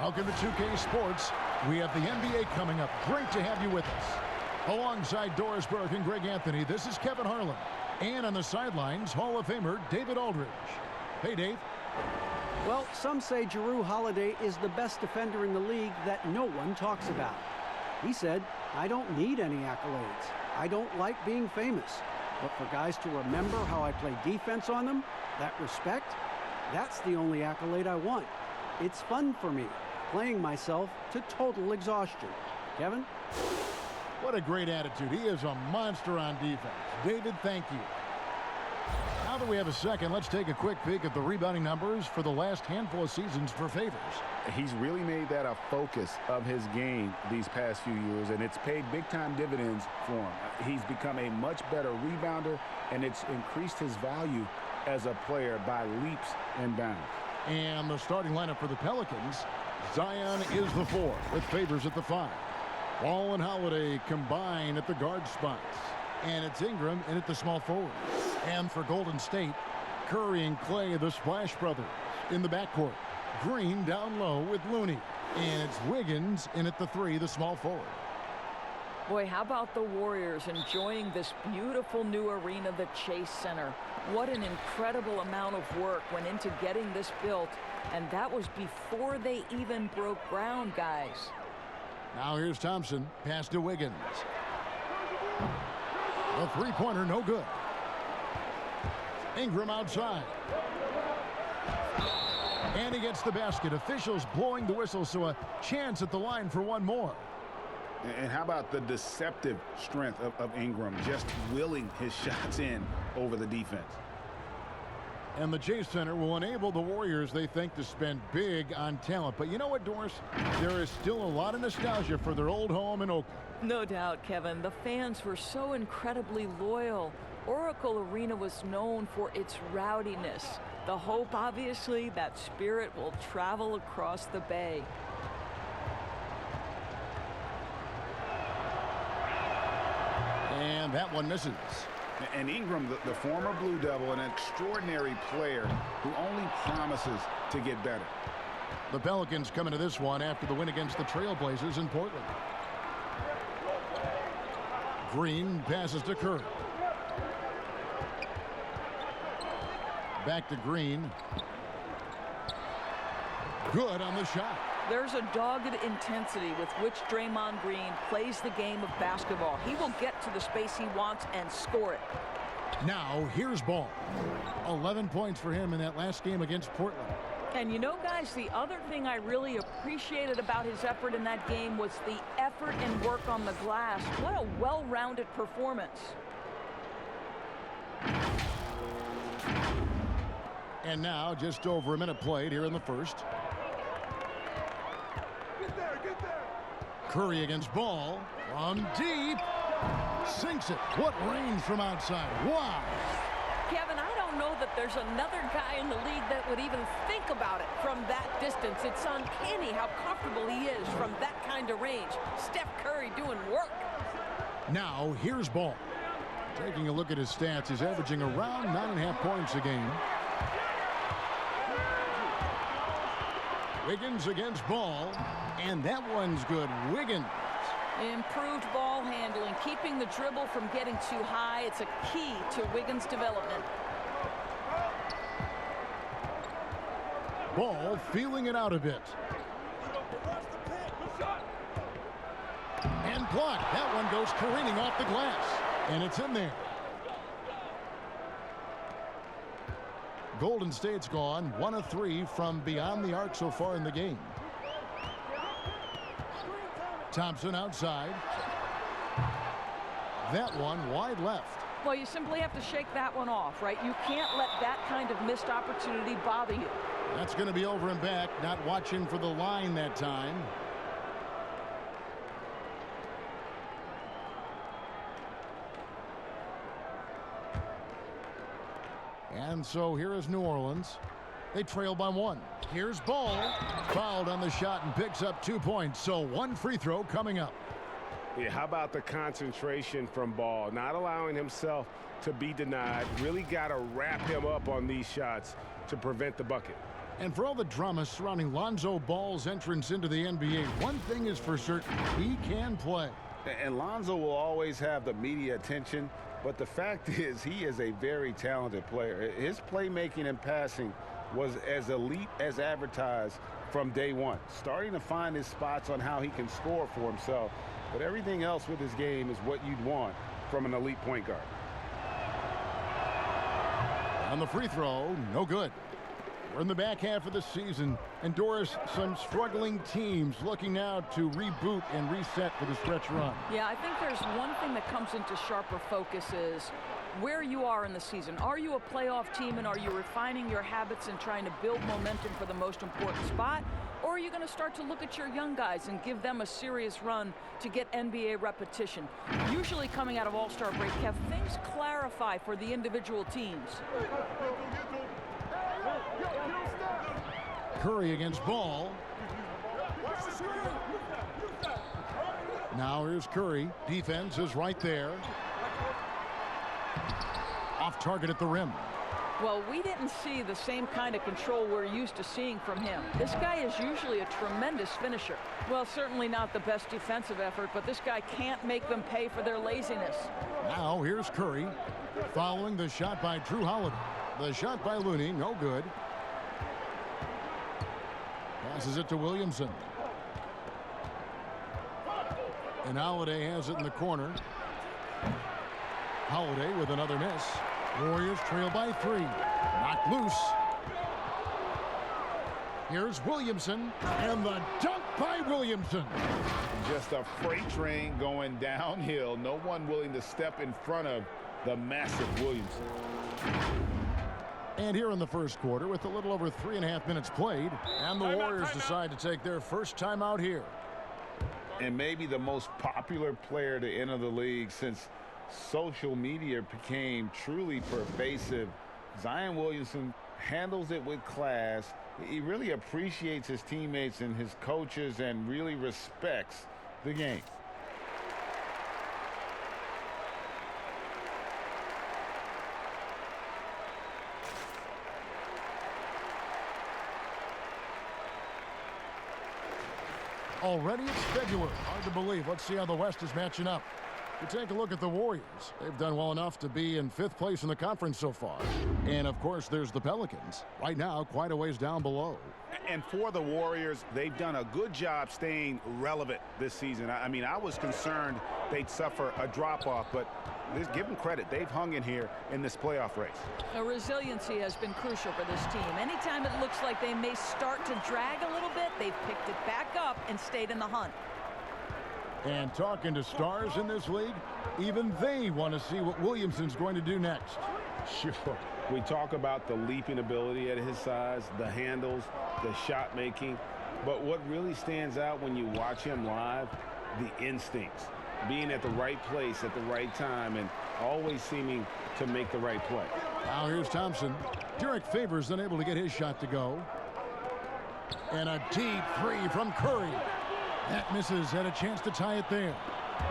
Welcome to 2K Sports. We have the NBA coming up. Great to have you with us. Alongside Doris Burke and Greg Anthony, this is Kevin Harlan. And on the sidelines, Hall of Famer David Aldridge. Hey, Dave. Well, some say Jrue Holiday is the best defender in the league that no one talks about. He said, I don't need any accolades. I don't like being famous. But for guys to remember how I play defense on them, that respect, that's the only accolade I want. It's fun for me, playing myself to total exhaustion. Kevin? What a great attitude. He is a monster on defense. David, thank you. Now that we have a second, let's take a quick peek at the rebounding numbers for the last handful of seasons for Favors. He's really made that a focus of his game these past few years, and it's paid big-time dividends for him. He's become a much better rebounder, and it's increased his value as a player by leaps and bounds. And the starting lineup for the Pelicans, Zion is the 4 with Favors at the 5. Ball and Holiday combine at the guard spots. And it's Ingram in at the small forward. And for Golden State, Curry and Clay, the Splash Brothers, in the backcourt. Green down low with Looney. And it's Wiggins in at the 3, the small forward. Boy, how about the Warriors enjoying this beautiful new arena, the Chase Center. What an incredible amount of work went into getting this built, and that was before they even broke ground, guys. Now here's Thompson, pass to Wiggins. A three-pointer, no good. Ingram outside. And he gets the basket. Officials blowing the whistle, so a chance at the line for one more. And how about the deceptive strength of Ingram, just willing his shots in over the defense. And the Chase Center will enable the Warriors, they think, to spend big on talent. But you know what, Doris? There is still a lot of nostalgia for their old home in Oakland. No doubt, Kevin. The fans were so incredibly loyal. Oracle Arena was known for its rowdiness. The hope, obviously, that spirit will travel across the bay. And that one misses. And Ingram, the former Blue Devil, an extraordinary player who only promises to get better. The Pelicans come into this one after the win against the Trailblazers in Portland. Green passes to Curry. Back to Green. Good on the shot. There's a dogged intensity with which Draymond Green plays the game of basketball. He will get to the space he wants and score it. Now, here's Ball. 11 points for him in that last game against Portland. And you know, guys, the other thing I really appreciated about his effort in that game was the effort and work on the glass. What a well-rounded performance. And now, just over a minute played here in the first. Curry against Ball. From deep. Sinks it. What range from outside. Wow. Kevin, I don't know that there's another guy in the league that would even think about it from that distance. It's uncanny how comfortable he is from that kind of range. Steph Curry doing work. Now, here's Ball. Taking a look at his stats, he's averaging around 9.5 points a game. Wiggins against Ball, and that one's good. Wiggins. Improved ball handling, keeping the dribble from getting too high. It's a key to Wiggins' development. Ball feeling it out a bit. And blocked. That one goes careening off the glass, and it's in there. Golden State's gone 1 of 3 from beyond the arc so far in the game. Thompson outside. That one wide left. Well, you simply have to shake that one off, right? You can't let that kind of missed opportunity bother you. That's going to be over and back. Not watching for the line that time. And so here is New Orleans. They trail by 1. Here's Ball. Fouled on the shot and picks up 2 points. So 1 free throw coming up. Yeah, how about the concentration from Ball? Not allowing himself to be denied. Really got to wrap him up on these shots to prevent the bucket. And for all the drama surrounding Lonzo Ball's entrance into the NBA, one thing is for certain, he can play. And Lonzo will always have the media attention, but the fact is he is a very talented player. His playmaking and passing was as elite as advertised from day one, starting to find his spots on how he can score for himself. But everything else with his game is what you'd want from an elite point guard. On the free throw, no good. We're in the back half of the season, and Doris, some struggling teams looking now to reboot and reset for the stretch run. Yeah, I think there's one thing that comes into sharper focus is where you are in the season. Are you a playoff team, and are you refining your habits and trying to build momentum for the most important spot? Or are you going to start to look at your young guys and give them a serious run to get NBA repetition? Usually coming out of All-Star break, Kev, things clarify for the individual teams. Curry against Ball. Now here's Curry. Defense is right there. Off target at the rim. Well, we didn't see the same kind of control we're used to seeing from him. This guy is usually a tremendous finisher. Well, certainly not the best defensive effort, but this guy can't make them pay for their laziness. Now here's Curry following the shot by Drew Holiday. The shot by Looney, no good. Passes it to Williamson. And Holiday has it in the corner. Holiday with another miss. Warriors trail by 3. Knocked loose. Here's Williamson, and the dunk by Williamson. Just a freight train going downhill. No one willing to step in front of the massive Williamson. And here in the first quarter, with a little over 3.5 minutes played, and the Warriors decide to take their first time out here. And maybe the most popular player to enter the league since social media became truly pervasive. Zion Williamson handles it with class. He really appreciates his teammates and his coaches and really respects the game. Already it's February. Hard to believe. Let's see how the West is matching up. You take a look at the Warriors. They've done well enough to be in 5th place in the conference so far. And, of course, there's the Pelicans. Right now, quite a ways down below. And for the Warriors, they've done a good job staying relevant this season. I mean, I was concerned they'd suffer a drop-off, but give them credit. They've hung in here in this playoff race. The resiliency has been crucial for this team. Anytime it looks like they may start to drag a little bit, they've picked it back up and stayed in the hunt. And talking to stars in this league, even they want to see what Williamson's going to do next. Sure. We talk about the leaping ability at his size, the handles, the shot making. But what really stands out when you watch him live, the instincts. Being at the right place at the right time and always seeming to make the right play. Now here's Thompson. Derek Favors unable to get his shot to go. And a deep 3 from Curry. That misses. Had a chance to tie it there.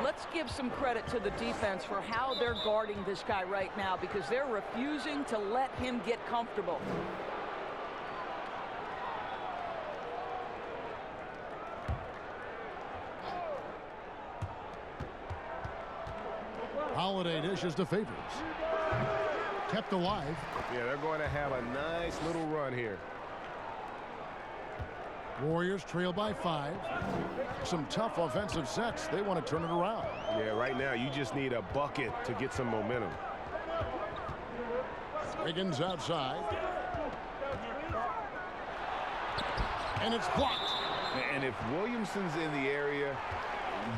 Let's give some credit to the defense for how they're guarding this guy right now, because they're refusing to let him get comfortable. Holiday dishes to Favors. Kept alive. Yeah, they're going to have a nice little run here. Warriors trail by 5. Some tough offensive sets. They want to turn it around. Yeah, right now you just need a bucket to get some momentum. Wiggins outside. And it's blocked. And if Williamson's in the area,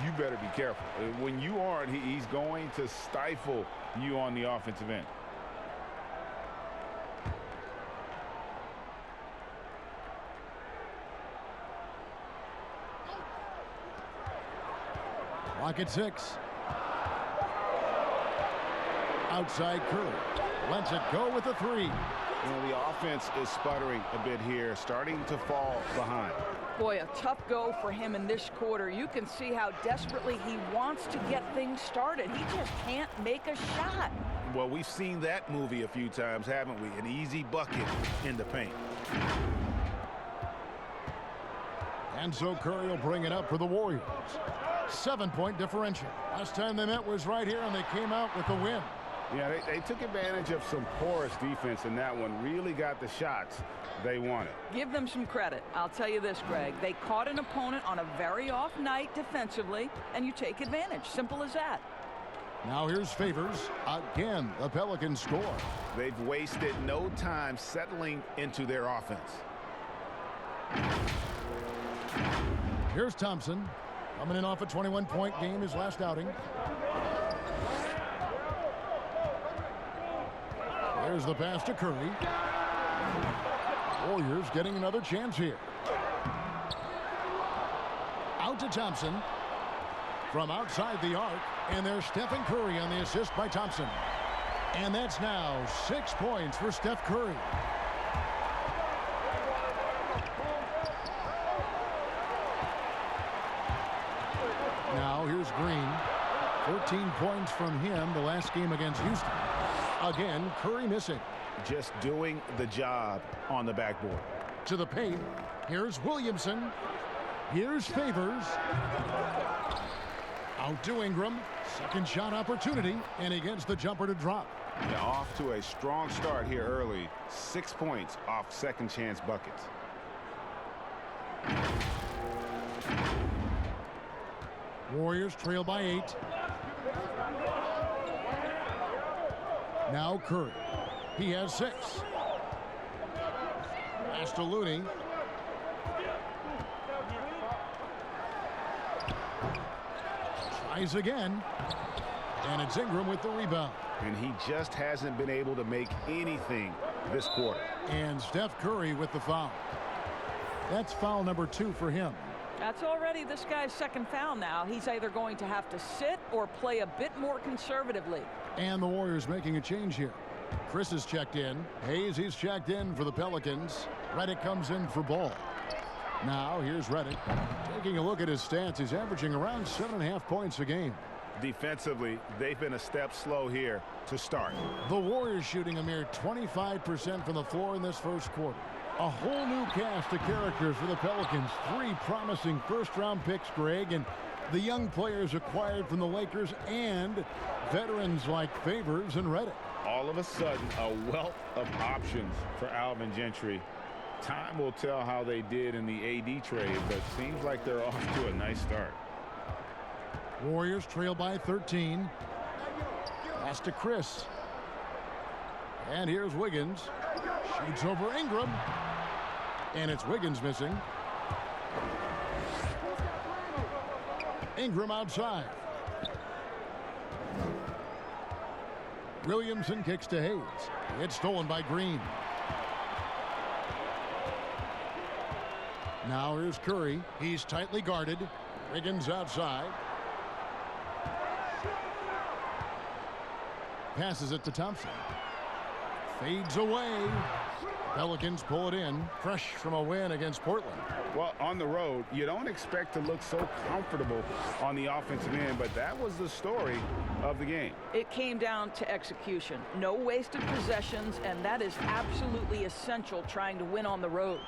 you better be careful. When you aren't, he's going to stifle you on the offensive end. Clock at 6. Outside Curry. Lets it go with a 3. You know, the offense is sputtering a bit here, starting to fall behind. Boy, a tough go for him in this quarter. You can see how desperately he wants to get things started. He just can't make a shot. Well, we've seen that movie a few times, haven't we? An easy bucket in the paint. And so Curry will bring it up for the Warriors. 7-point differential. Last time they met was right here, and they came out with the win. Yeah, they took advantage of some porous defense in that one. Really got the shots they wanted. Give them some credit. I'll tell you this, Greg. They caught an opponent on a very off night defensively, and you take advantage. Simple as that. Now here's Favors. Again, the Pelicans score. They've wasted no time settling into their offense. Here's Thompson. Coming in off a 21-point game his last outing. There's the pass to Curry. Warriors getting another chance here. Out to Thompson. From outside the arc. And there's Stephen Curry on the assist by Thompson. And that's now 6 points for Steph Curry. Now here's Green. 14 points from him the last game against Houston. Again, Curry missing. Just doing the job on the backboard. To the paint. Here's Williamson. Here's Favors. Out to Ingram. Second shot opportunity. And he gets the jumper to drop. Yeah, off to a strong start here early. 6 points off second chance buckets. Warriors trail by 8. Now Curry. He has 6. Pass to Looney. Tries again. And it's Ingram with the rebound. And he just hasn't been able to make anything this quarter. And Steph Curry with the foul. That's foul number 2 for him. That's already this guy's second foul now. He's either going to have to sit or play a bit more conservatively. And the Warriors making a change here. Chris is checked in. Hayes, he's checked in for the Pelicans. Redick comes in for Ball. Now here's Redick. Taking a look at his stats, he's averaging around 7.5 points a game. Defensively, they've been a step slow here to start. The Warriors shooting a mere 25% from the floor in this first quarter. A whole new cast of characters for the Pelicans. 3 promising first-round picks, Greg, and the young players acquired from the Lakers and veterans like Favors and Redick. All of a sudden, a wealth of options for Alvin Gentry. Time will tell how they did in the AD trade, but seems like they're off to a nice start. Warriors trail by 13. Pass to Chris. And here's Wiggins. Shoots over Ingram. And it's Wiggins missing. Ingram outside. Williamson kicks to Hayes. It's stolen by Green. Now here's Curry. He's tightly guarded. Wiggins outside. Passes it to Thompson. Fades away. Pelicans pull it in. Fresh from a win against Portland. Well, on the road, you don't expect to look so comfortable on the offensive end, but that was the story of the game. It came down to execution. No wasted possessions, and that is absolutely essential trying to win on the road.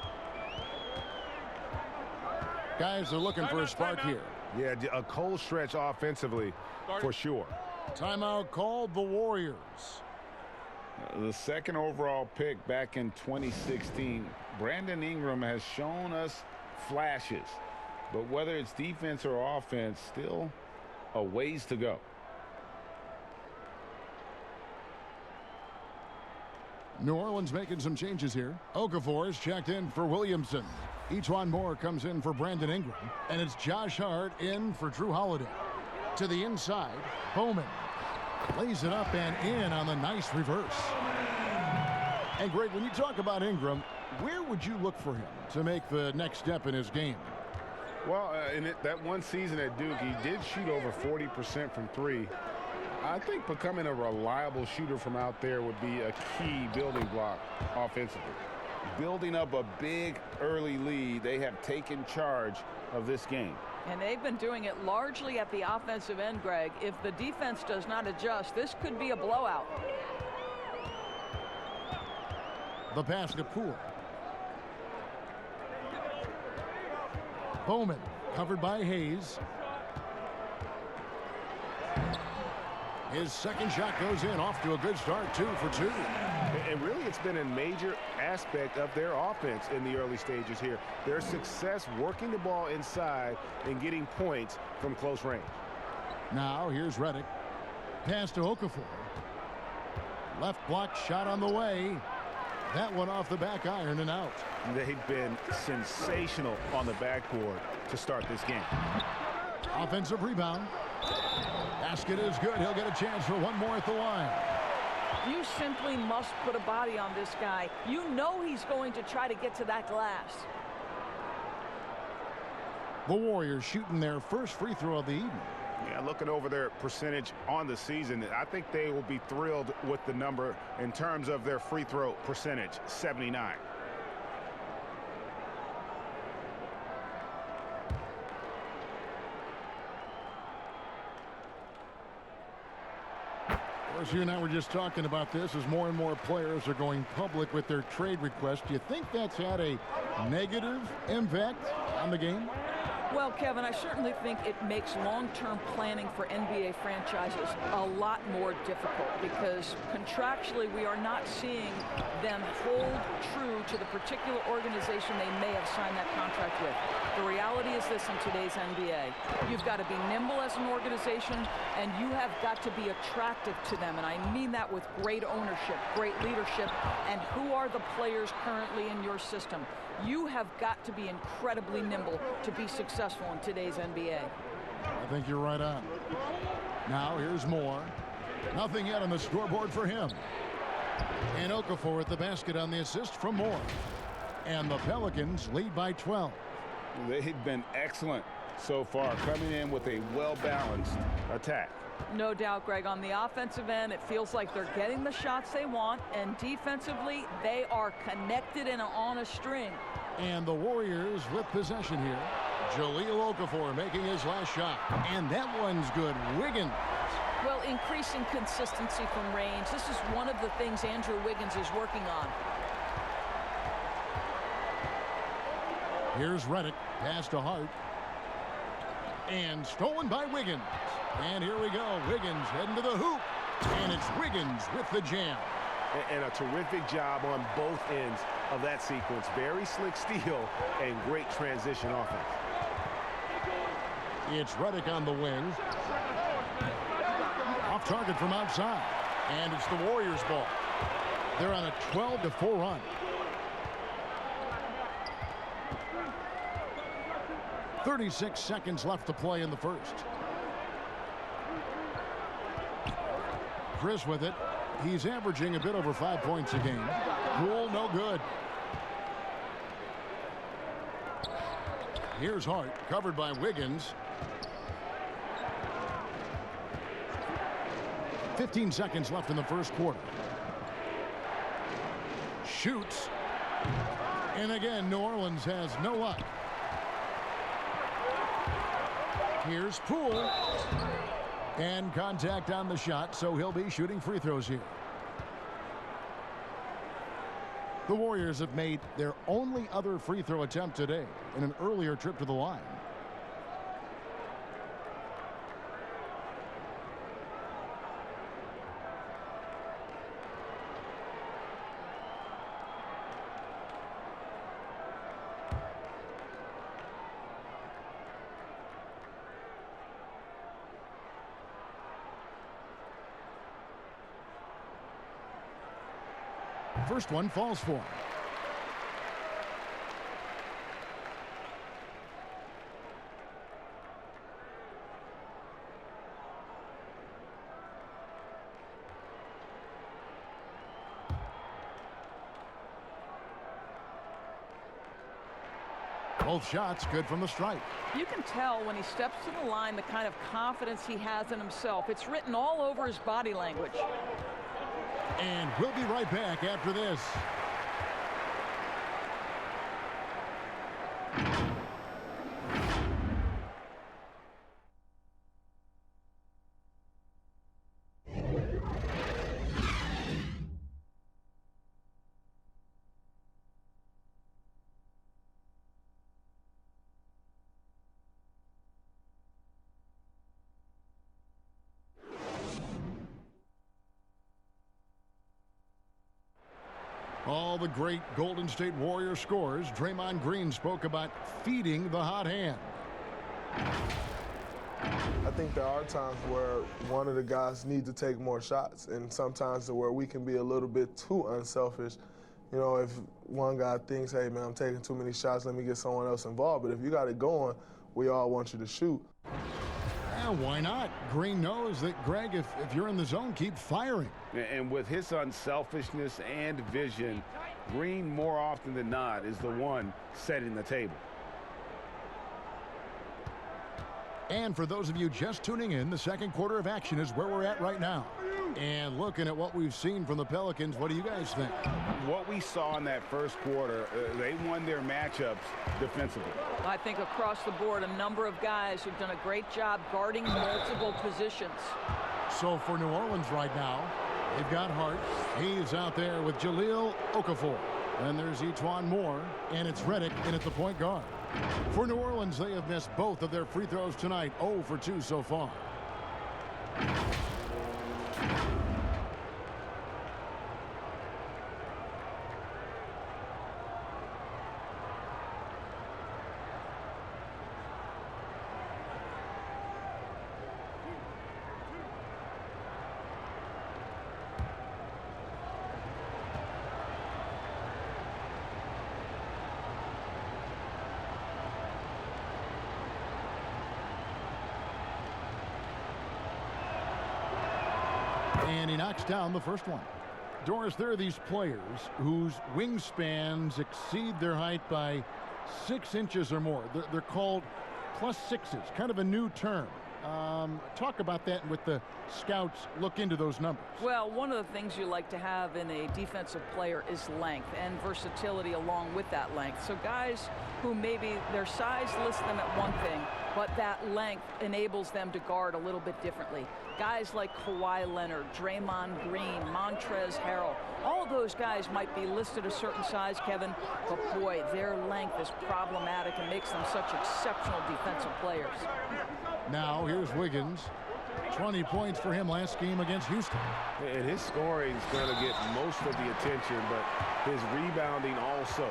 Guys are looking for a spark here. Yeah, a cold stretch offensively for sure. Timeout called the Warriors. The second overall pick back in 2016, Brandon Ingram has shown us flashes, but whether it's defense or offense, still a ways to go. New Orleans making some changes here. Okafor is checked in for Williamson. Each Moore comes in for Brandon Ingram. And it's Josh Hart in for Drew Holiday. To the inside, Bowman lays it up and in on the nice reverse. And Greg, when you talk about Ingram, where would you look for him to make the next step in his game? Well, in that one season at Duke, he did shoot over 40% from 3. I think becoming a reliable shooter from out there would be a key building block offensively. Building up a big early lead, they have taken charge of this game. And they've been doing it largely at the offensive end, Greg. If the defense does not adjust, this could be a blowout. The pass to Poole. Bowman covered by Hayes. His second shot goes in, off to a good start, 2 for 2. And really, it's been a major aspect of their offense in the early stages here. Their success working the ball inside and getting points from close range. Now, here's Reddick. Pass to Okafor. Left block shot on the way. That one off the back iron and out. They've been sensational on the backboard to start this game. Offensive rebound. Basket is good. He'll get a chance for one more at the line. You simply must put a body on this guy. You know he's going to try to get to that glass. The Warriors shooting their first free throw of the evening. Yeah, looking over their percentage on the season, I think they will be thrilled with the number in terms of their free throw percentage, 79. Of course, you and I were just talking about this as more and more players are going public with their trade requests. Do you think that's had a negative impact on the game? Well, Kevin, I certainly think it makes long-term planning for NBA franchises a lot more difficult because contractually we are not seeing them hold true to the particular organization they may have signed that contract with. The reality is this in today's NBA. You've got to be nimble as an organization, and you have got to be attractive to them. And I mean that with great ownership, great leadership, and who are the players currently in your system. You have got to be incredibly nimble to be successful in today's NBA. I think you're right on. Now here's Moore. Nothing yet on the scoreboard for him. And Okafor at the basket on the assist from Moore. And the Pelicans lead by 12. They've been excellent so far, coming in with a well-balanced attack. No doubt, Greg. On the offensive end, it feels like they're getting the shots they want, and defensively, they are connected and on a string. And the Warriors with possession here. Jahlil Okafor making his last shot. And that one's good. Wiggins. Well, increasing consistency from range. This is one of the things Andrew Wiggins is working on. Here's Reddick. Pass to Hart. And stolen by Wiggins. And here we go. Wiggins heading to the hoop. And it's Wiggins with the jam. And a terrific job on both ends of that sequence. Very slick steal and great transition offense. It's Reddick on the wing. Off target from outside. And it's the Warriors' ball. They're on a 12-4 run. 36 seconds left to play in the first. Chris with it. He's averaging a bit over 5 points a game. Rule no good. Here's Hart, covered by Wiggins. 15 seconds left in the first quarter. Shoots. And again, New Orleans has no luck. Here's Poole. And contact on the shot, so he'll be shooting free throws here. The Warriors have made their only other free throw attempt today in an earlier trip to the line. First one falls for him. Both shots good from the stripe. You can tell when he steps to the line the kind of confidence he has in himself. It's written all over his body language. And we'll be right back after this. All the great Golden State Warrior scores. Draymond Green spoke about feeding the hot hand. I think there are times where one of the guys needs to take more shots, and sometimes where we can be a little bit too unselfish. You know, if one guy thinks, hey, man, I'm taking too many shots, let me get someone else involved. But if you got it going, we all want you to shoot. Yeah, why not? Green knows that, Greg, if you're in the zone, keep firing. And with his unselfishness and vision, Green more often than not is the one setting the table. And for those of you just tuning in, the second quarter of action is where we're at right now. And looking at what we've seen from the Pelicans, what do you guys think? What we saw in that first quarter, they won their matchups defensively. I think across the board, a number of guys who've done a great job guarding multiple positions. So for New Orleans right now, they've got Hart. He's out there with Jahlil Okafor. And there's Etuan Moore, and it's Redick in at the point guard. For New Orleans, they have missed both of their free throws tonight, 0 for 2 so far. And he knocks down the first one. Doris, there are these players whose wingspans exceed their height by 6 inches or more. They're called +6s, kind of a new term. Talk about that with the scouts look into those numbers. Well, one of the things you like to have in a defensive player is length and versatility along with that length. So guys who maybe their size lists them at one thing, but that length enables them to guard a little bit differently. Guys like Kawhi Leonard, Draymond Green, Montrezl Harrell, all of those guys might be listed a certain size, Kevin, but boy, their length is problematic and makes them such exceptional defensive players. Now here's Wiggins. 20 points for him last game against Houston. And his scoring is going to get most of the attention, but his rebounding also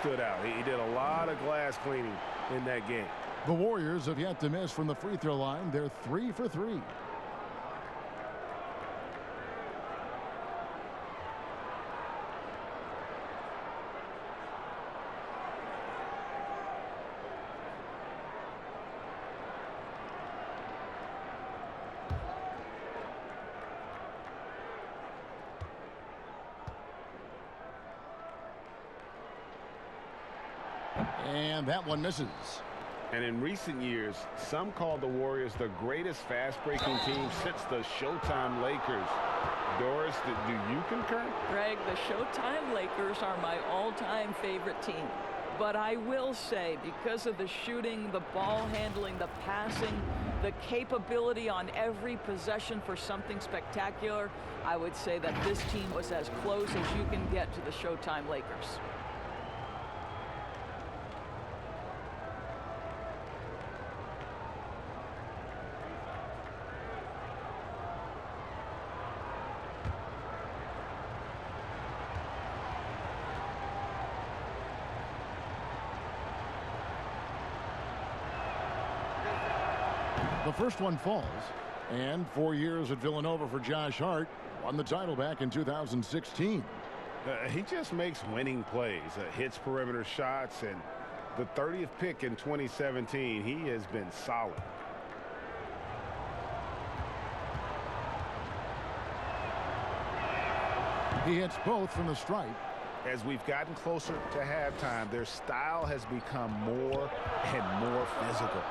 stood out. He did a lot of glass cleaning in that game. The Warriors have yet to miss from the free throw line. They're 3 for 3. And that one misses. And in recent years, some call the Warriors the greatest fast-breaking team since the Showtime Lakers. Doris, do you concur? Greg, the Showtime Lakers are my all-time favorite team. But I will say, because of the shooting, the ball handling, the passing, the capability on every possession for something spectacular, I would say that this team was as close as you can get to the Showtime Lakers. The first one falls, and 4 years at Villanova for Josh Hart. Won the title back in 2016. He just makes winning plays, hits perimeter shots, and the 30th pick in 2017, he has been solid. He hits both from the stripe. As we've gotten closer to halftime, their style has become more and more physical.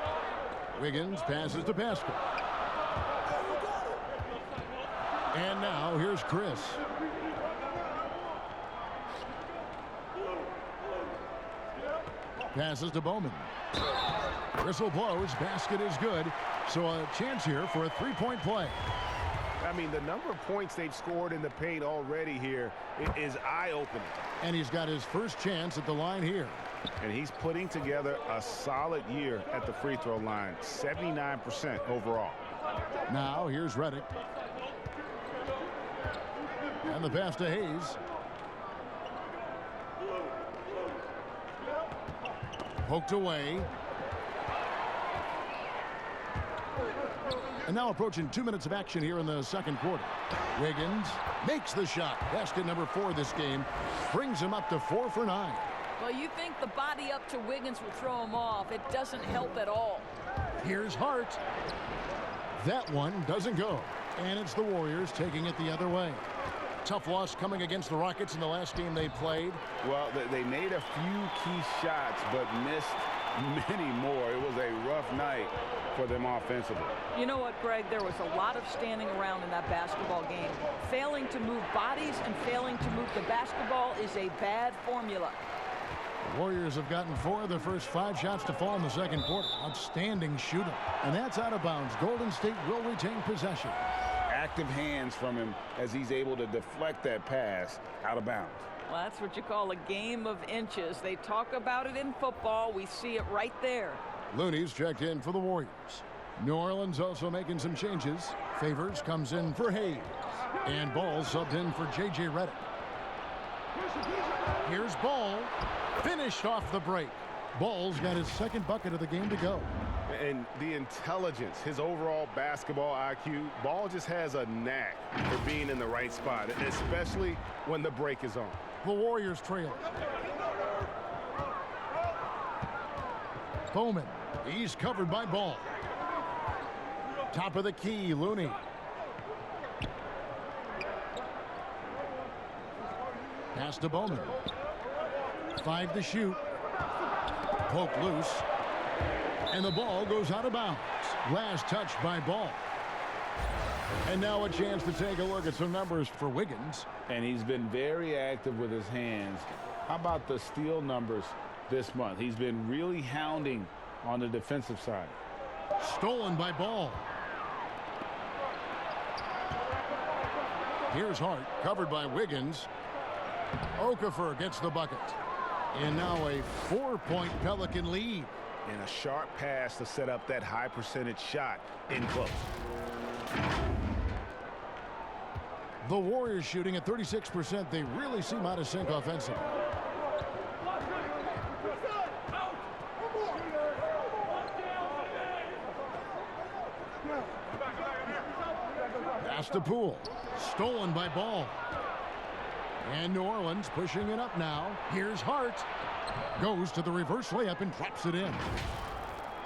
Wiggins passes to Pascal. And now here's Chris. Passes to Bowman. Whistle blows. Basket is good. So a chance here for a three-point play. I mean, the number of points they've scored in the paint already here is eye-opening. And he's got his first chance at the line here. And he's putting together a solid year at the free throw line, 79% overall. Now here's Redick. And the pass to Hayes. Poked away. And now approaching 2 minutes of action here in the second quarter. Wiggins makes the shot. Basket number 4 this game. Brings him up to 4 for 9. Well, you think the body up to Wiggins will throw him off. It doesn't help at all. Here's Hart. That one doesn't go. And it's the Warriors taking it the other way. Tough loss coming against the Rockets in the last game they played. Well, they made a few key shots, but missed many more. It was a rough night for them offensively. You know what, Greg? There was a lot of standing around in that basketball game. Failing to move bodies and failing to move the basketball is a bad formula. The Warriors have gotten 4 of their first 5 shots to fall in the second quarter. Outstanding shooting. And that's out of bounds. Golden State will retain possession. Active hands from him as he's able to deflect that pass out of bounds. Well, that's what you call a game of inches. They talk about it in football. We see it right there. Looney's checked in for the Warriors. New Orleans also making some changes. Favors comes in for Hayes. And Ball subbed in for J.J. Redick. Here's Ball. Finished off the break. Ball's got his second bucket of the game to go. And the intelligence, his overall basketball IQ, Ball just has a knack for being in the right spot, especially when the break is on. The Warriors trail. Bowman. He's covered by Ball. Top of the key, Looney. Pass to Bowman. 5 to shoot. Poke loose. And the ball goes out of bounds. Last touch by Ball. And now a chance to take a look at some numbers for Wiggins. And he's been very active with his hands. How about the steal numbers this month? He's been really hounding on the defensive side. Stolen by Ball. Here's Hart, covered by Wiggins. Okafor gets the bucket. And now a 4-point Pelican lead. And a sharp pass to set up that high percentage shot in close. The Warriors shooting at 36%. They really seem out of sync offensively. Pass to Poole. Stolen by Ball. And New Orleans pushing it up now. Here's Hart. Goes to the reverse layup and drops it in.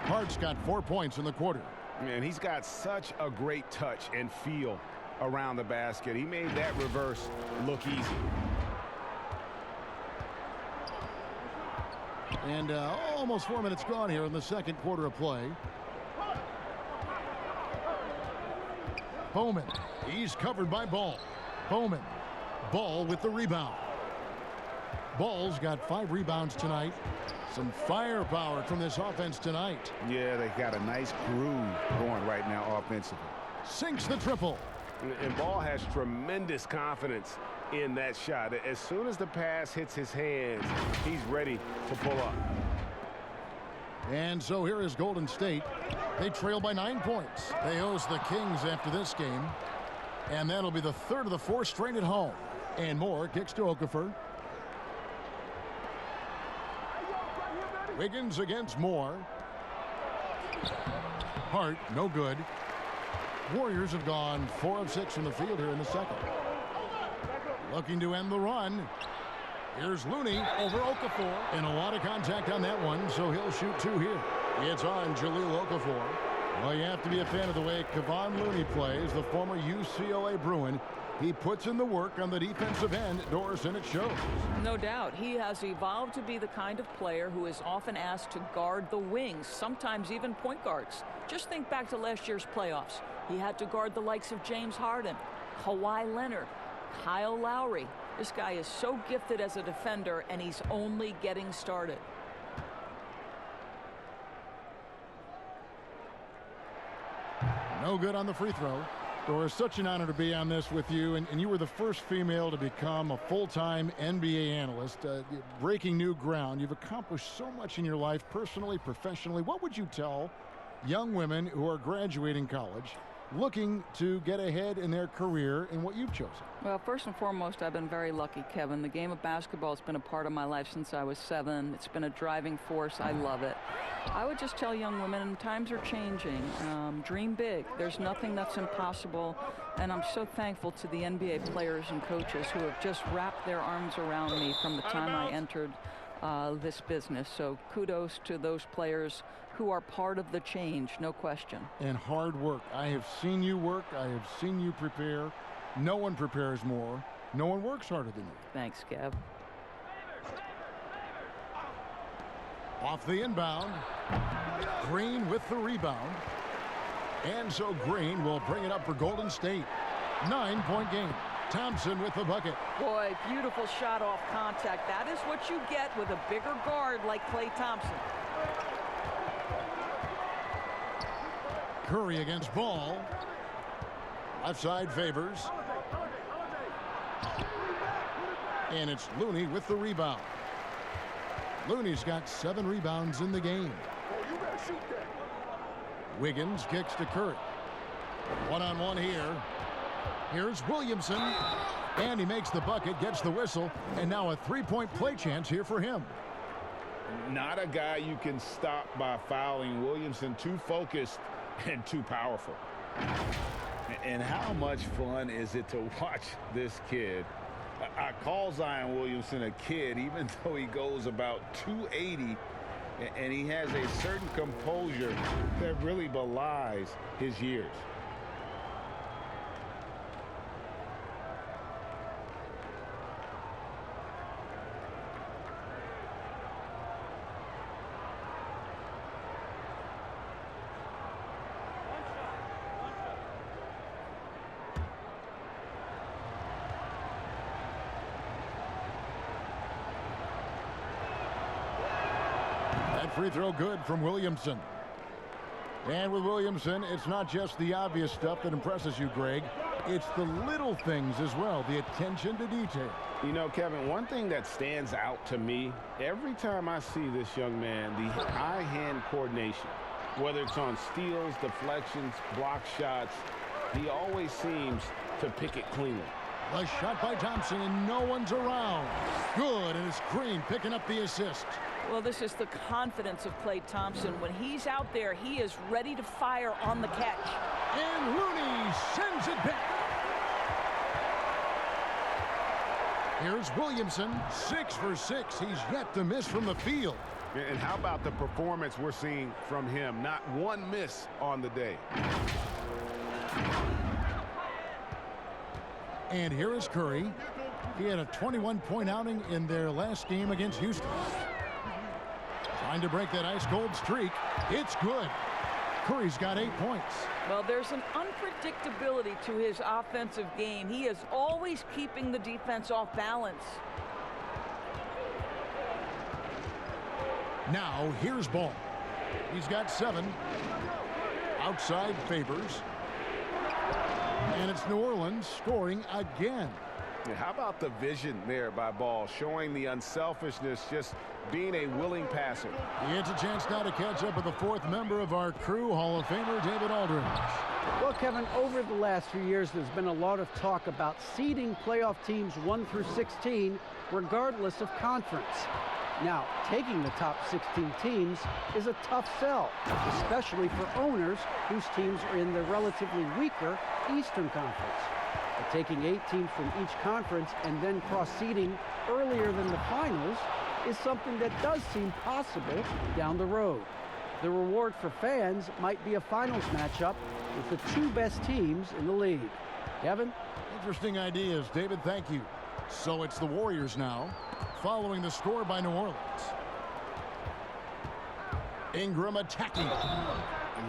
Hart's got 4 points in the quarter. Man, he's got such a great touch and feel around the basket. He made that reverse look easy. And almost 4 minutes gone here in the second quarter of play. Bowman. He's covered by Ball. Bowman. Ball with the rebound. Ball's got 5 rebounds tonight. Some firepower from this offense tonight. Yeah, they got a nice groove going right now offensively. Sinks the triple. And Ball has tremendous confidence in that shot. As soon as the pass hits his hands, he's ready to pull up. And so here is Golden State. They trail by 9 points. They host the Kings after this game. And that'll be the third of the 4 straight at home. And Moore kicks to Okafor. Wiggins against Moore. Hart, no good. Warriors have gone 4 of 6 from the field here in the second. Looking to end the run. Here's Looney over Okafor. And a lot of contact on that one, so he'll shoot 2 here. It's on Jahlil Okafor. Well, you have to be a fan of the way Kevon Looney plays, the former UCLA Bruin. He puts in the work on the defensive end, Doris, and it shows. No doubt. He has evolved to be the kind of player who is often asked to guard the wings, sometimes even point guards. Just think back to last year's playoffs. He had to guard the likes of James Harden, Kawhi Leonard, Kyle Lowry. This guy is so gifted as a defender, and he's only getting started. No good on the free throw. Doris, such an honor to be on this with you, and you were the first female to become a full-time NBA analyst, breaking new ground. You've accomplished so much in your life, personally, professionally. What would you tell young women who are graduating college looking to get ahead in their career in what you've chosen? Well, first and foremost, I've been very lucky, Kevin. The game of basketball has been a part of my life since I was 7. It's been a driving force. I love it. I would just tell young women, times are changing. Dream big. There's nothing that's impossible. And I'm so thankful to the NBA players and coaches who have just wrapped their arms around me from the time I entered this business. So kudos to those players who are part of the change, no question. And hard work. I have seen you work. I have seen you prepare. No one prepares more. No one works harder than you. Thanks, Kev. Off the inbound. Green with the rebound. And so Green will bring it up for Golden State. 9-point game. Thompson with the bucket. Boy, beautiful shot off contact. That is what you get with a bigger guard like Klay Thompson. Curry against Ball. Left side favors. And it's Looney with the rebound. Looney's got 7 rebounds in the game. Wiggins kicks to Curry. One-on-one here. Here's Williamson. And he makes the bucket, gets the whistle, and now a 3-point play chance here for him. Not a guy you can stop by fouling. Williamson too focused and too powerful. And how much fun is it to watch this kid? I call Zion Williamson a kid, even though he goes about 280, and he has a certain composure that really belies his years. Free throw good from Williamson. And with Williamson, it's not just the obvious stuff that impresses you, Greg. It's the little things as well, the attention to detail. You know, Kevin, one thing that stands out to me, every time I see this young man, the eye-hand coordination, whether it's on steals, deflections, block shots, he always seems to pick it cleanly. A shot by Thompson, and no one's around. Good, and it's Green picking up the assist. Well, this is the confidence of Klay Thompson. When he's out there, he is ready to fire on the catch. And Looney sends it back. Here's Williamson, 6 for 6. He's yet to miss from the field. And how about the performance we're seeing from him? Not one miss on the day. And here is Curry. He had a 21-point outing in their last game against Houston. Trying to break that ice-cold streak. It's good. Curry's got 8 points. Well, there's an unpredictability to his offensive game. He is always keeping the defense off balance. Now, here's Ball. He's got 7. Outside favors. And it's New Orleans scoring again. How about the vision there by Ball, showing the unselfishness, just being a willing passer. He gets a chance now to catch up with the 4th member of our crew, Hall of Famer David Aldridge. Well, Kevin, over the last few years, there's been a lot of talk about seeding playoff teams 1 through 16, regardless of conference. Now, taking the top 16 teams is a tough sell, especially for owners whose teams are in the relatively weaker Eastern Conference. But taking 8 teams from each conference and then cross-seeding earlier than the finals is something that does seem possible down the road. The reward for fans might be a finals matchup with the 2 best teams in the league. Kevin? Interesting ideas, David. Thank you. So it's the Warriors now, following the score by New Orleans. Ingram attacking.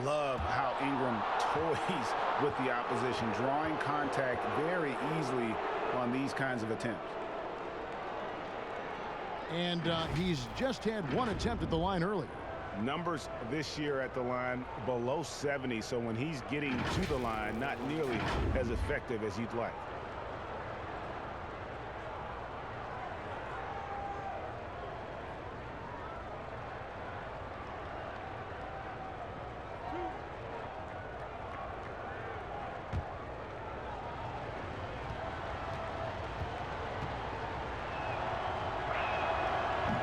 Love how Ingram toys with the opposition, drawing contact very easily on these kinds of attempts. And he's just had 1 attempt at the line earlier. Numbers this year at the line below 70, so when he's getting to the line, not nearly as effective as you'd like.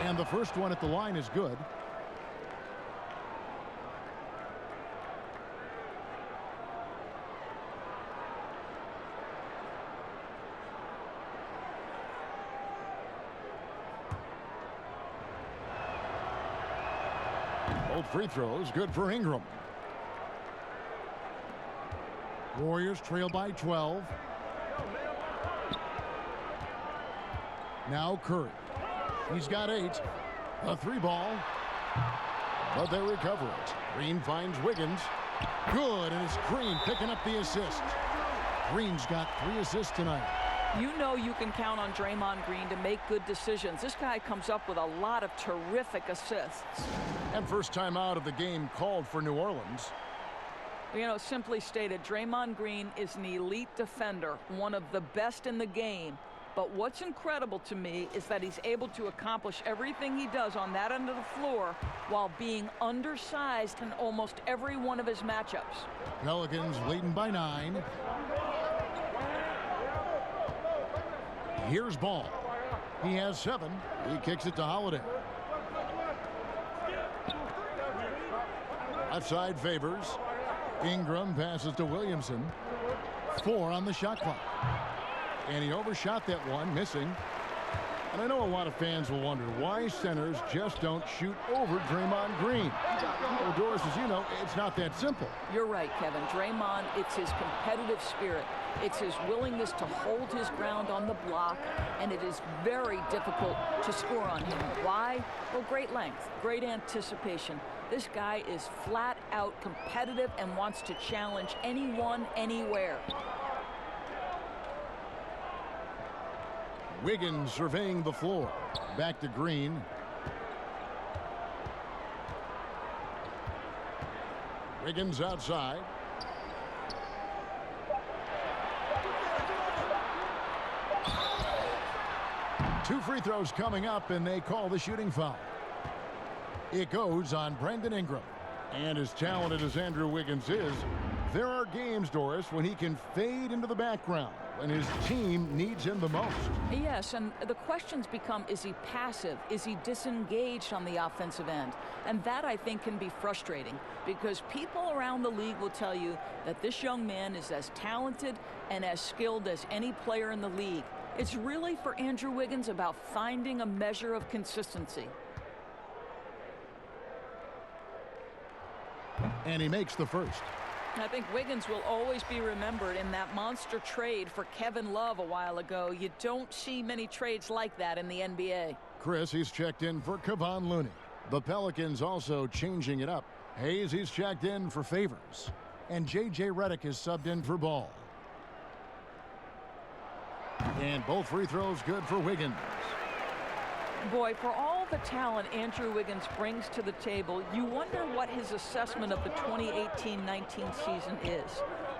And the first one at the line is good. Both free throws good for Ingram. Warriors trail by 12. Now Curry. He's got 8. A 3 ball. But they recover it. Green finds Wiggins. Good, and it's Green picking up the assist. Green's got 3 assists tonight. You know you can count on Draymond Green to make good decisions. This guy comes up with a lot of terrific assists. And first time out of the game called for New Orleans. You know, simply stated, Draymond Green is an elite defender, one of the best in the game. But what's incredible to me is that he's able to accomplish everything he does on that end of the floor while being undersized in almost every one of his matchups. Pelicans leading by 9. Here's Ball. He has 7. He kicks it to Holiday. Left side favors. Ingram passes to Williamson. 4 on the shot clock. And he overshot that one, missing. And I know a lot of fans will wonder why centers just don't shoot over Draymond Green. Well, Doris, as you know, it's not that simple. You're right, Kevin. Draymond, it's his competitive spirit. It's his willingness to hold his ground on the block, and it is very difficult to score on him. Why? Well, great length, great anticipation. This guy is flat out competitive and wants to challenge anyone, anywhere. Wiggins surveying the floor. Back to Green. Wiggins outside. Two free throws coming up, and they call the shooting foul. It goes on Brandon Ingram. And as talented as Andrew Wiggins is, there are games, Doris, when he can fade into the background when his team needs him the most. Yes, and the questions become, is he passive? Is he disengaged on the offensive end? And that, I think, can be frustrating because people around the league will tell you that this young man is as talented and as skilled as any player in the league. It's really, for Andrew Wiggins, about finding a measure of consistency. And he makes the first. I think Wiggins will always be remembered in that monster trade for Kevin Love a while ago. You don't see many trades like that in the NBA. Chris, he's checked in for Kevon Looney. The Pelicans also changing it up. Hayes, he's checked in for Favors. And J.J. Redick is subbed in for Ball. And both free throws good for Wiggins. Boy, for all the talent Andrew Wiggins brings to the table, you wonder what his assessment of the 2018-19 season is.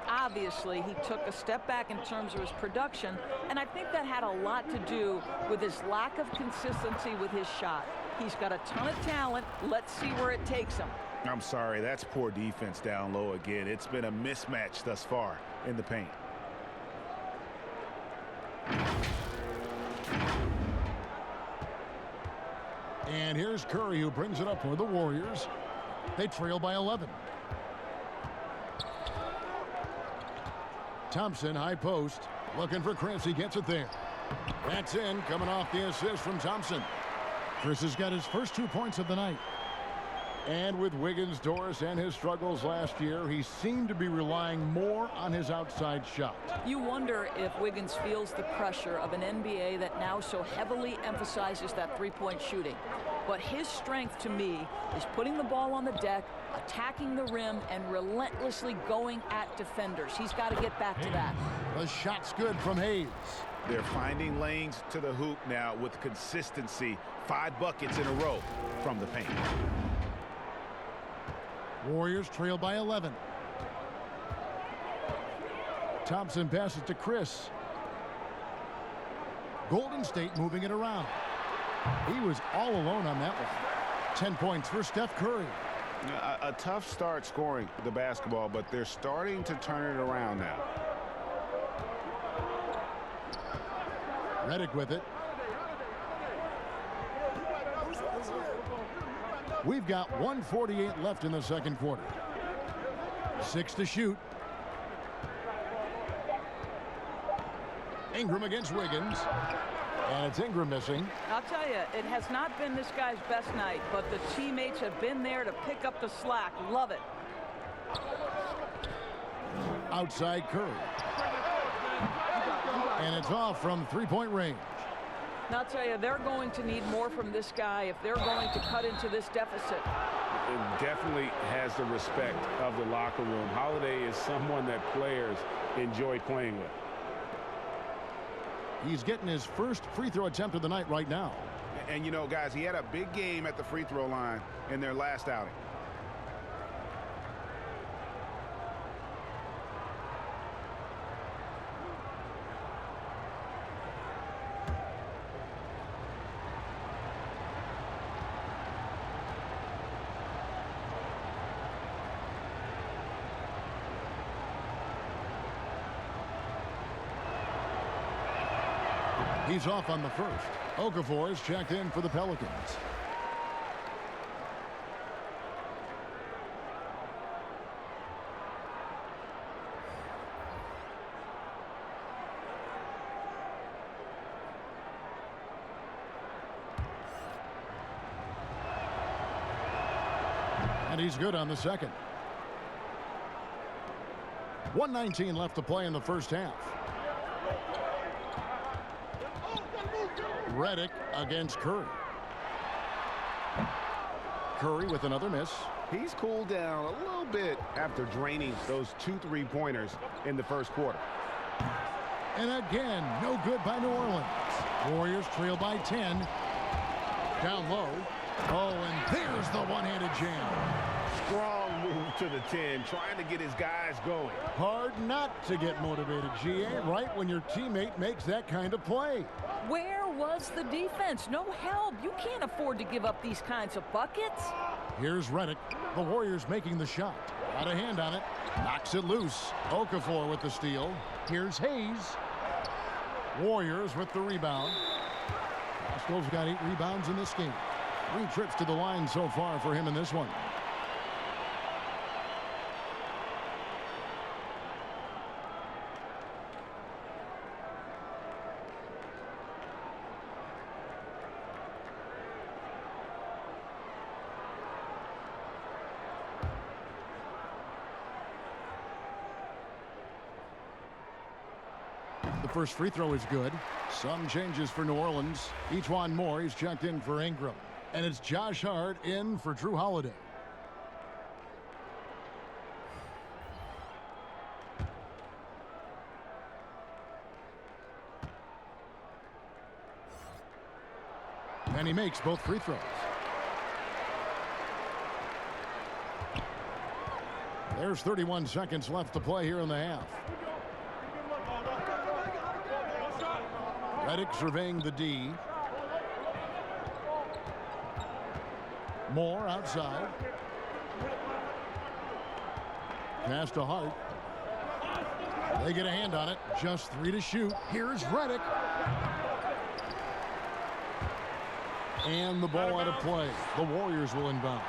Obviously, he took a step back in terms of his production, and I think that had a lot to do with his lack of consistency with his shot. He's got a ton of talent. Let's see where it takes him. I'm sorry, that's poor defense down low again. It's been a mismatch thus far in the paint. And here's Curry, who brings it up for the Warriors. They trail by 11. Thompson, high post, looking for Chris. He gets it there. That's in, coming off the assist from Thompson. Chris has got his first 2 points of the night. And with Wiggins, Doris, and his struggles last year, he seemed to be relying more on his outside shot. You wonder if Wiggins feels the pressure of an NBA that now so heavily emphasizes that three-point shooting. But his strength, to me, is putting the ball on the deck, attacking the rim, and relentlessly going at defenders. He's got to get back to that. The shot's good from Hayes. They're finding lanes to the hoop now with consistency. 5 buckets in a row from the paint. Warriors trail by 11. Thompson passes to Chris. Golden State moving it around. He was all alone on that one. 10 points for Steph Curry. A tough start scoring the basketball, but they're starting to turn it around now. Redick with it. We've got 1:48 left in the second quarter. 6 to shoot. Ingram against Wiggins. And it's Ingram missing. I'll tell you, it has not been this guy's best night, but the teammates have been there to pick up the slack. Love it. Outside Curry. And it's off from three-point range. Now, I'll tell you, they're going to need more from this guy if they're going to cut into this deficit. It definitely has the respect of the locker room. Holiday is someone that players enjoy playing with. He's getting his first free throw attempt of the night right now. And, you know, guys, he had a big game at the free throw line in their last outing. He's off on the first. Okafor is checked in for the Pelicans. And he's good on the second. 1:19 left to play in the first half. Redick against Curry. Curry with another miss. He's cooled down a little bit after draining those 2 3-pointers in the first quarter. And again, no good by New Orleans. Warriors trail by 10. Down low. Oh, and there's the one-handed jam. Strong move to the 10, trying to get his guys going. Hard not to get motivated, GA, right when your teammate makes that kind of play. Where was the defense? No help. You can't afford to give up these kinds of buckets. Here's Redick. The Warriors making the shot. Got a hand on it. Knocks it loose. Okafor with the steal. Here's Hayes. Warriors with the rebound. Pascal's got 8 rebounds in this game. 3 trips to the line so far for him in this one. The first free throw is good. Some changes for New Orleans. Each one more. He's checked in for Ingram. And it's Josh Hart in for Drew Holiday. And he makes both free throws. There's 31 seconds left to play here in the half. Redick surveying the D. Moore outside. Pass to Hart. They get a hand on it. Just 3 to shoot. Here's Redick. And the ball out of play. The Warriors will inbound.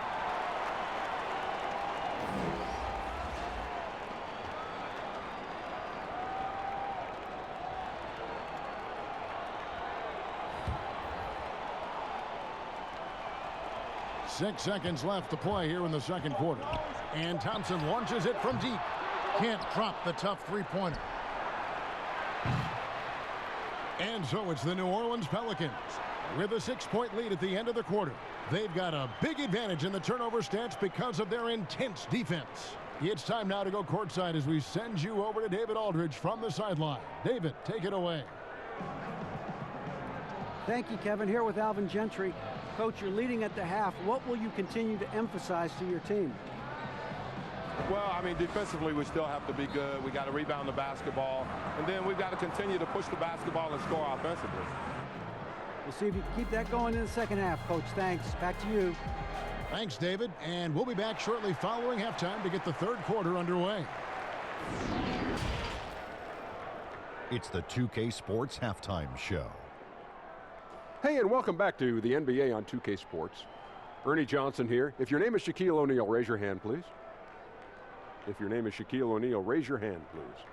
Six seconds left to play here in the second quarter. And Thompson launches it from deep. Can't drop the tough three-pointer. And so it's the New Orleans Pelicans with a 6-point lead at the end of the quarter. They've got a big advantage in the turnover stats because of their intense defense. It's time now to go courtside as we send you over to David Aldridge from the sideline. David, take it away. Thank you, Kevin. Here with Alvin Gentry. Coach, you're leading at the half. What will you continue to emphasize to your team? Well, I mean, defensively, we still have to be good. We got to rebound the basketball. And then we've got to continue to push the basketball and score offensively. We'll see if you can keep that going in the second half, Coach. Thanks. Back to you. Thanks, David. And we'll be back shortly following halftime to get the third quarter underway. It's the 2K Sports Halftime Show. Hey, and welcome back to the NBA on 2K Sports. Ernie Johnson here. If your name is Shaquille O'Neal, raise your hand, please. If your name is Shaquille O'Neal, raise your hand, please.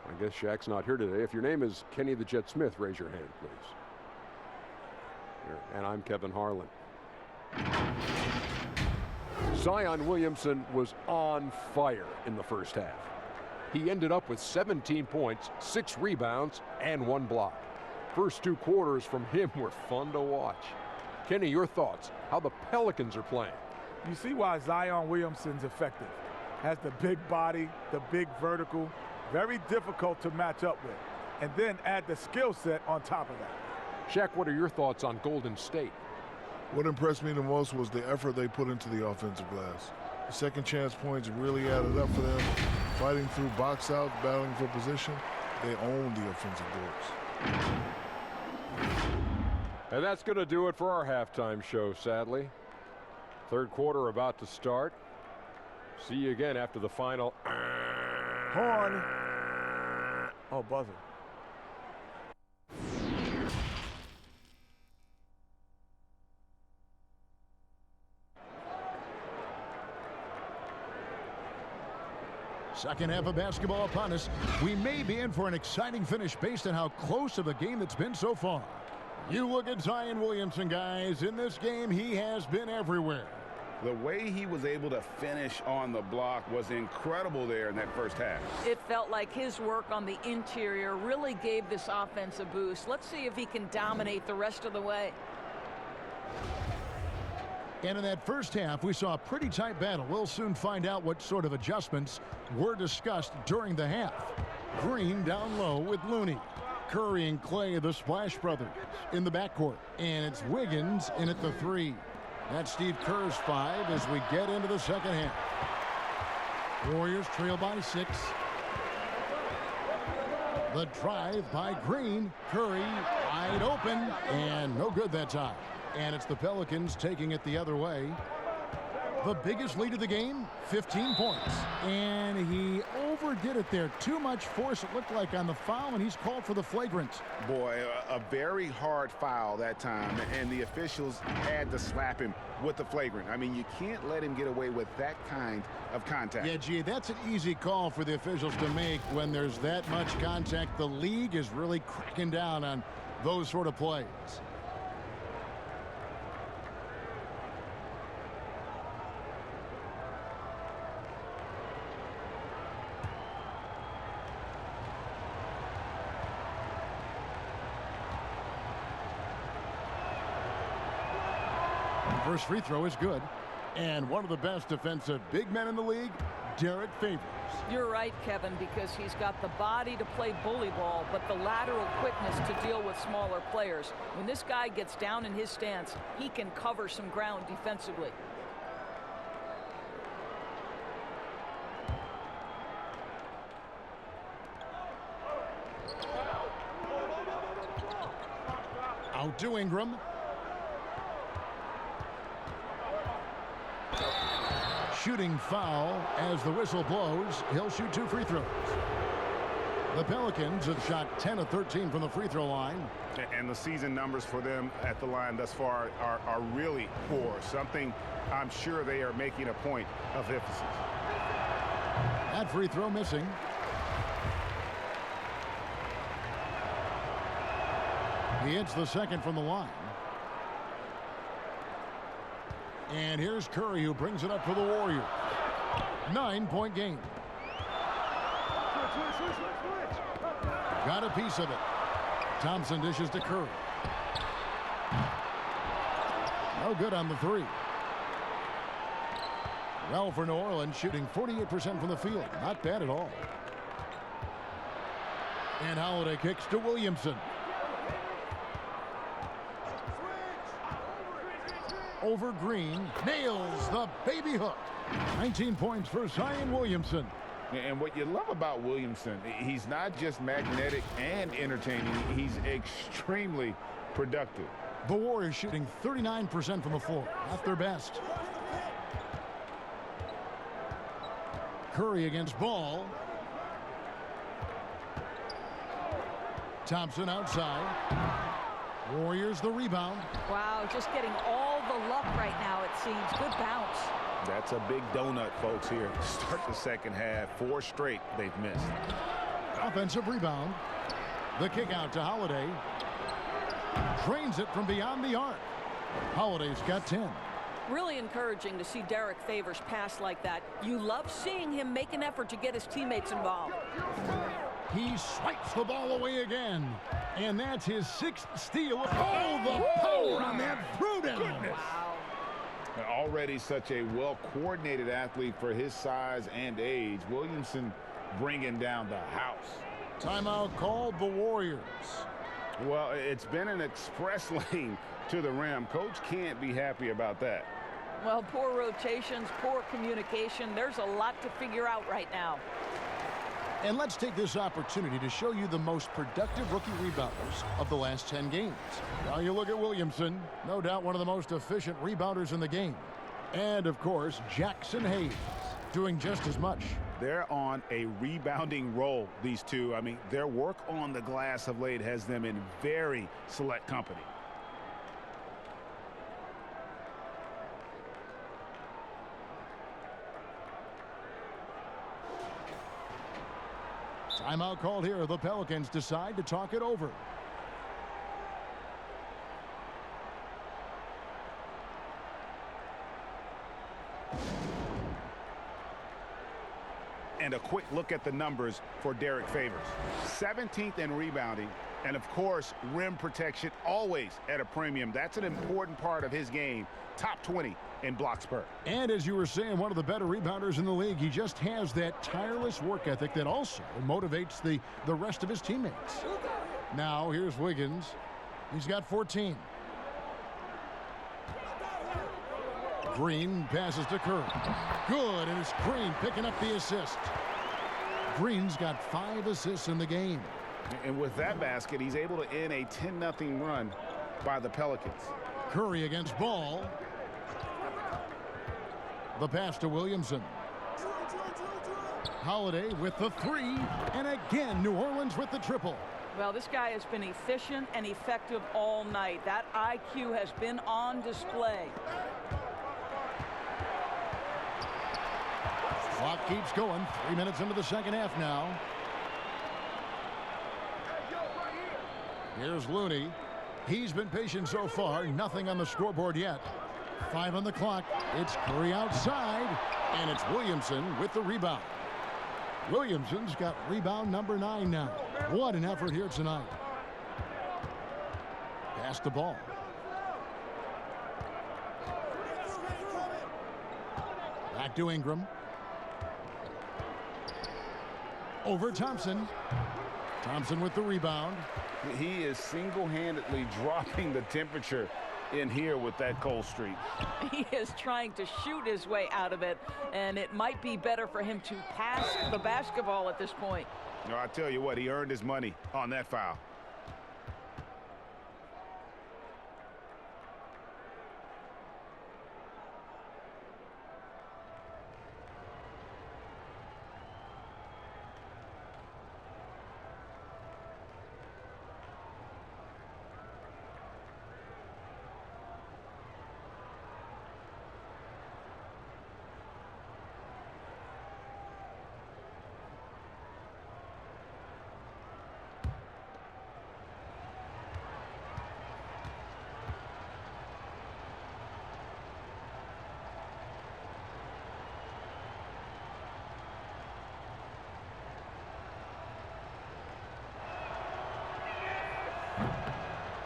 I guess Shaq's not here today. If your name is Kenny the Jet Smith, raise your hand, please. Here. And I'm Kevin Harlan. Zion Williamson was on fire in the first half. He ended up with 17 points, 6 rebounds, and 1 block. First 2 quarters from him were fun to watch. Kenny, your thoughts, how the Pelicans are playing? You see why Zion Williamson's effective. Has the big body, the big vertical, very difficult to match up with. And then add the skill set on top of that. Shaq, what are your thoughts on Golden State? What impressed me the most was the effort they put into the offensive glass. The second chance points really added up for them. Fighting through box outs, battling for position, they owned the offensive boards. And that's going to do it for our halftime show, sadly. Third quarter about to start. See you again after the final. Horn. Oh, buzzer. Second half of basketball upon us. We may be in for an exciting finish based on how close of a game it's been so far. You look at Zion Williamson, guys. In this game, he has been everywhere. The way he was able to finish on the block was incredible there in that first half. It felt like his work on the interior really gave this offense a boost. Let's see if he can dominate the rest of the way. And in that first half, we saw a pretty tight battle. We'll soon find out what sort of adjustments were discussed during the half. Green down low with Looney. Curry and Clay, the Splash Brothers, in the backcourt. And it's Wiggins in at the 3. That's Steve Kerr's 5 as we get into the second half. Warriors trail by 6. The drive by Green. Curry wide open and no good that time. And it's the Pelicans taking it the other way. The biggest lead of the game, 15 points. And he overdid it there. Too much force, it looked like, on the foul, and he's called for the flagrant. Boy, a very hard foul that time, and the officials had to slap him with the flagrant. I mean, you can't let him get away with that kind of contact. Yeah, gee, that's an easy call for the officials to make when there's that much contact. The league is really cracking down on those sort of plays. First free throw is good. And one of the best defensive big men in the league, Derek Favors. You're right, Kevin, because he's got the body to play bully ball, but the lateral quickness to deal with smaller players. When this guy gets down in his stance, he can cover some ground defensively. Out to Ingram. Shooting foul as the whistle blows. He'll shoot 2 free throws. The Pelicans have shot 10 of 13 from the free throw line. And the season numbers for them at the line thus far are really poor. Something I'm sure they are making a point of emphasis. That free throw missing. He hits the second from the line. And here's Curry, who brings it up for the Warriors. 9-point game. Got a piece of it. Thompson dishes to Curry. No good on the 3. Well, for New Orleans, shooting 48% from the field. Not bad at all. And Holiday kicks to Williamson. Over Green, nails the baby hook. 19 points for Zion Williamson. And what you love about Williamson, he's not just magnetic and entertaining, he's extremely productive. The Warriors shooting 39% from the floor, not their best. Curry against Ball. Thompson outside. Warriors the rebound. Wow, just getting all the of luck right now, it seems. Good bounce. That's a big donut, folks, here. Start the second half. 4 straight they've missed. Offensive rebound. The kick out to Holiday. Drains it from beyond the arc. Holiday's got 10. Really encouraging to see Derek Favors pass like that. You love seeing him make an effort to get his teammates involved. He swipes the ball away again. And that's his 6th steal. Oh, the power on that throwdown. Wow. Already such a well-coordinated athlete for his size and age. Williamson bringing down the house. Timeout called the Warriors. Well, it's been an express lane to the rim. Coach can't be happy about that. Well, poor rotations, poor communication. There's a lot to figure out right now. And let's take this opportunity to show you the most productive rookie rebounders of the last 10 games. Now you look at Williamson, no doubt one of the most efficient rebounders in the game. And, of course, Jackson Hayes doing just as much. They're on a rebounding roll, these two. I mean, their work on the glass of late has them in very select company. Timeout called here. The Pelicans decide to talk it over. And a quick look at the numbers for Derek Favors. 17th in rebounding, and of course, rim protection always at a premium. That's an important part of his game. Top 20 in blocks per. And as you were saying, one of the better rebounders in the league. He just has that tireless work ethic that also motivates the rest of his teammates. Now, here's Wiggins. He's got 14. Green passes to Curry. Good, and it's Green picking up the assist. Green's got 5 assists in the game. And with that basket, he's able to end a 10-0 run by the Pelicans. Curry against Ball. The pass to Williamson. Holiday with the 3, and again, New Orleans with the triple. Well, this guy has been efficient and effective all night. That IQ has been on display. Clock keeps going. 3 minutes into the second half now. Here's Looney. He's been patient so far. Nothing on the scoreboard yet. 5 on the clock. It's Curry outside, and it's Williamson with the rebound. Williamson's got rebound number 9 now. What an effort here tonight. Pass the ball. Back to Ingram. Over Thompson. Thompson with the rebound. He is single-handedly dropping the temperature in here with that cold streak. He is trying to shoot his way out of it, and it might be better for him to pass the basketball at this point. No, I tell you what, he earned his money on that foul.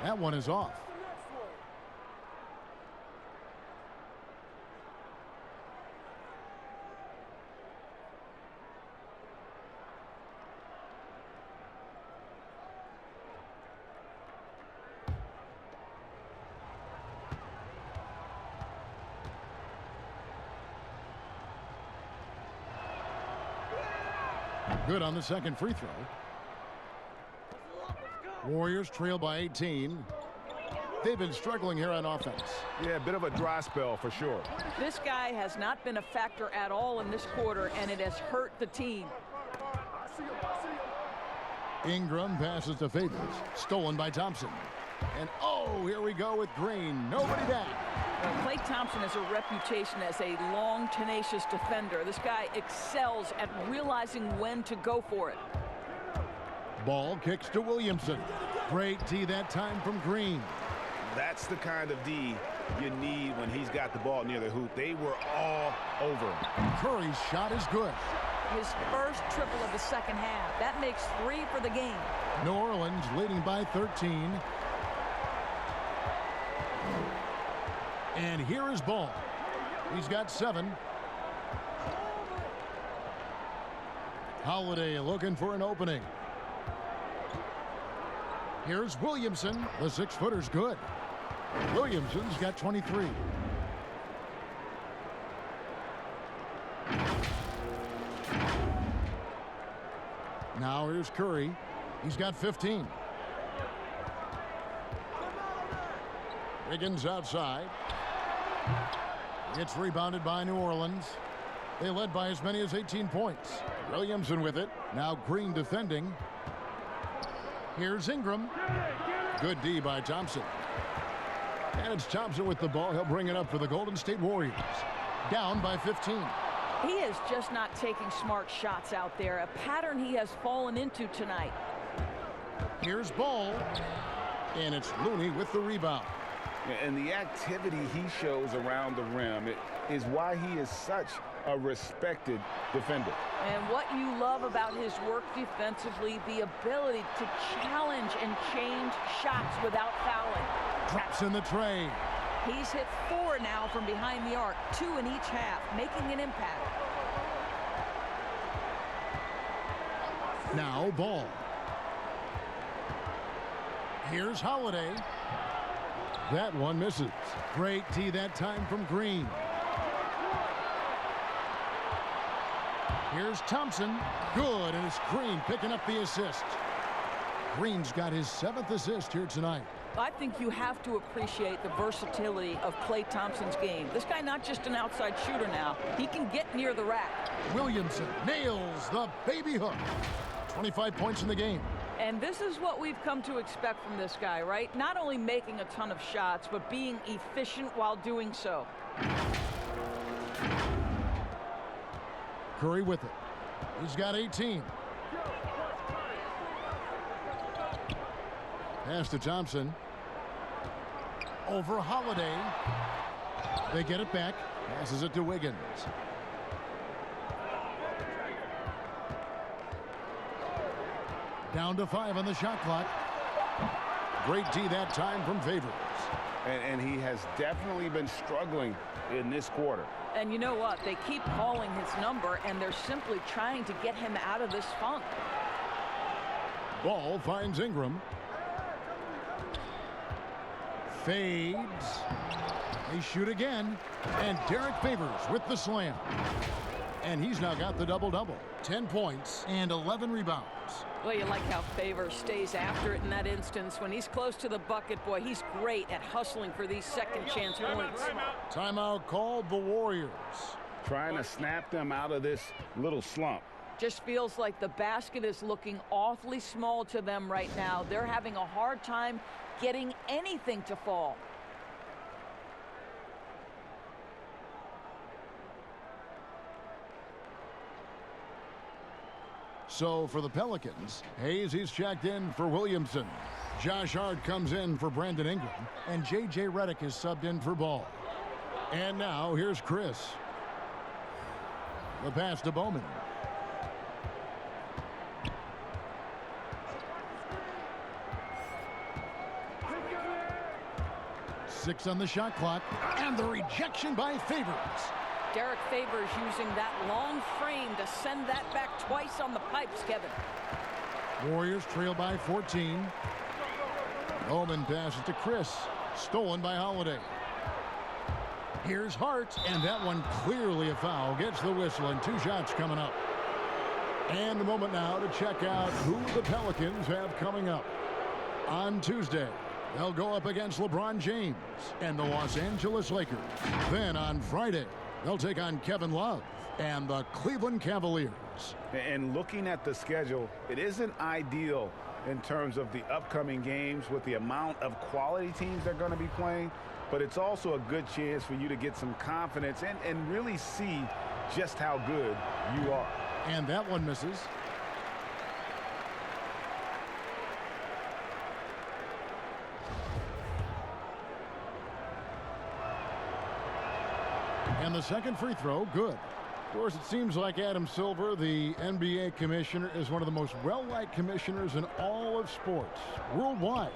That one is off. Good on the second free throw. Warriors trail by 18. They've been struggling here on offense. Yeah, a bit of a dry spell for sure. This guy has not been a factor at all in this quarter, and it has hurt the team. Ingram passes to Favors. Stolen by Thompson. And oh, here we go with Green. Nobody back. Well, Klay Thompson has a reputation as a long, tenacious defender. This guy excels at realizing when to go for it. Ball kicks to Williamson. Great D that time from Green. That's the kind of D you need when he's got the ball near the hoop. They were all over him. Curry's shot is good. His first triple of the second half. That makes 3 for the game. New Orleans leading by 13. And here is Ball. He's got 7. Holiday looking for an opening. Here's Williamson. The 6-footer's good. Williamson's got 23. Now here's Curry. He's got 15. Wiggins outside. It's rebounded by New Orleans. They led by as many as 18 points. Williamson with it. Now Green defending. Here's Ingram. Good D by Thompson. And it's Thompson with the ball. He'll bring it up for the Golden State Warriors. Down by 15. He is just not taking smart shots out there. A pattern he has fallen into tonight. Here's Ball. And it's Looney with the rebound. And the activity he shows around the rim is why he is such a respected defender. And what you love about his work defensively, the ability to challenge and change shots without fouling. Drops in the tray. He's hit 4 now from behind the arc, 2 in each half, making an impact. Now Ball. Here's Holiday. That one misses. Great D that time from Green. Here's Thompson. Good, and it's Green picking up the assist. Green's got his 7th assist here tonight. I think you have to appreciate the versatility of Klay Thompson's game. This guy not just an outside shooter now. He can get near the rack. Williamson nails the baby hook. 25 points in the game. And this is what we've come to expect from this guy, right? Not only making a ton of shots, but being efficient while doing so. Curry with it. He's got 18. Pass to Thompson. Over Holiday. They get it back. Passes it to Wiggins. Down to 5 on the shot clock. Great D that time from Favors. And he has definitely been struggling in this quarter. And you know what? They keep calling his number, and they're simply trying to get him out of this funk. Ball finds Ingram. Fades. They shoot again. And Derek Favors with the slam. And he's now got the double-double. 10 points and 11 rebounds. Well, you like how Favors stays after it in that instance. When he's close to the bucket, boy, he's great at hustling for these second-chance points. Timeout called the Warriors. Trying to snap them out of this little slump. Just feels like the basket is looking awfully small to them right now. They're having a hard time getting anything to fall. So for the Pelicans, Hayes, he's checked in for Williamson. Josh Hart comes in for Brandon Ingram. And J.J. Redick is subbed in for Ball. And now here's Chris. The pass to Bowman. Six on the shot clock. And the rejection by Favors. Derek Favors using that long frame to send that back twice on the pipes, Kevin. Warriors trail by 14. Bowman passes to Chris. Stolen by Holiday. Here's Hart, and that one clearly a foul. Gets the whistle, and 2 shots coming up. And a moment now to check out who the Pelicans have coming up. On Tuesday, they'll go up against LeBron James and the Los Angeles Lakers. Then on Friday, they'll take on Kevin Love and the Cleveland Cavaliers. And looking at the schedule, it isn't ideal in terms of the upcoming games with the amount of quality teams they're going to be playing, but it's also a good chance for you to get some confidence and really see just how good you are. And that one misses. And the second free throw, good. Of course, it seems like Adam Silver, the NBA commissioner, is one of the most well-liked commissioners in all of sports worldwide.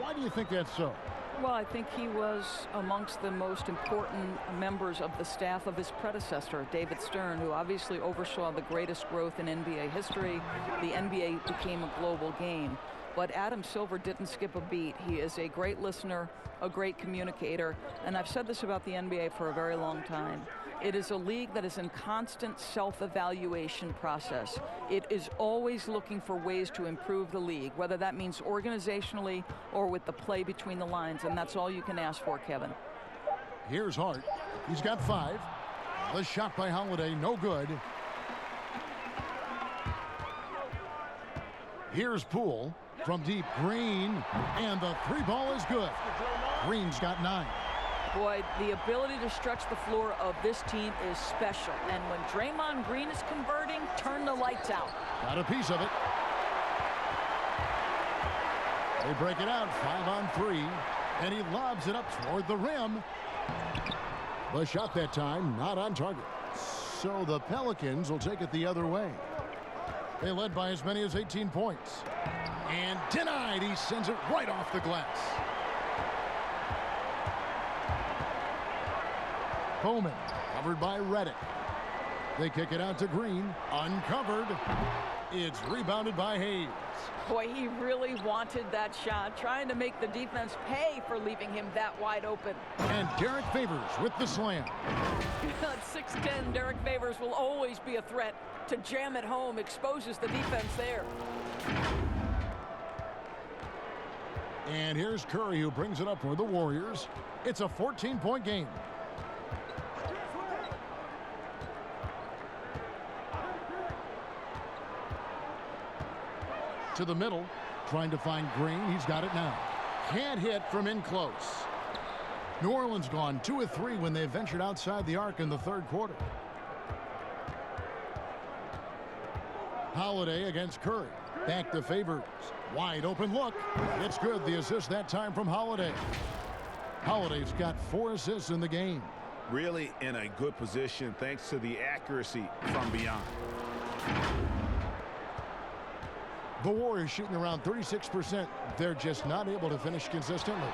Why do you think that's so? Well, I think he was amongst the most important members of the staff of his predecessor, David Stern, who obviously oversaw the greatest growth in NBA history. The NBA became a global game. But Adam Silver didn't skip a beat. He is a great listener, a great communicator, and I've said this about the NBA for a very long time. It is a league that is in constant self-evaluation process. It is always looking for ways to improve the league, whether that means organizationally or with the play between the lines, and that's all you can ask for, Kevin. Here's Hart. He's got 5. The shot by Holiday, no good. Here's Poole from deep. Green, and the 3 ball is good. Green's got 9. Boy, the ability to stretch the floor of this team is special. And when Draymond Green is converting, turn the lights out. Got a piece of it. They break it out, 5 on 3. And he lobs it up toward the rim. The shot that time, not on target. So the Pelicans will take it the other way. They led by as many as 18 points. And denied. He sends it right off the glass. Bowman covered by Reddick. They kick it out to Green. Uncovered. It's rebounded by Hayes. Boy, he really wanted that shot, trying to make the defense pay for leaving him that wide open. And Derek Favors with the slam. At 6'10", Derek Favors will always be a threat to jam at home, exposes the defense there. And here's Curry, who brings it up for the Warriors. It's a 14-point game. To the middle, trying to find Green. He's got it now. Can't hit from in close. New Orleans gone 2 of 3 when they ventured outside the arc in the third quarter. Holiday against Curry. Back to Favors. Wide open look. It's good. The assist that time from Holiday. Holiday's got 4 assists in the game. Really in a good position thanks to the accuracy from beyond. The Warriors shooting around 36%. They're just not able to finish consistently.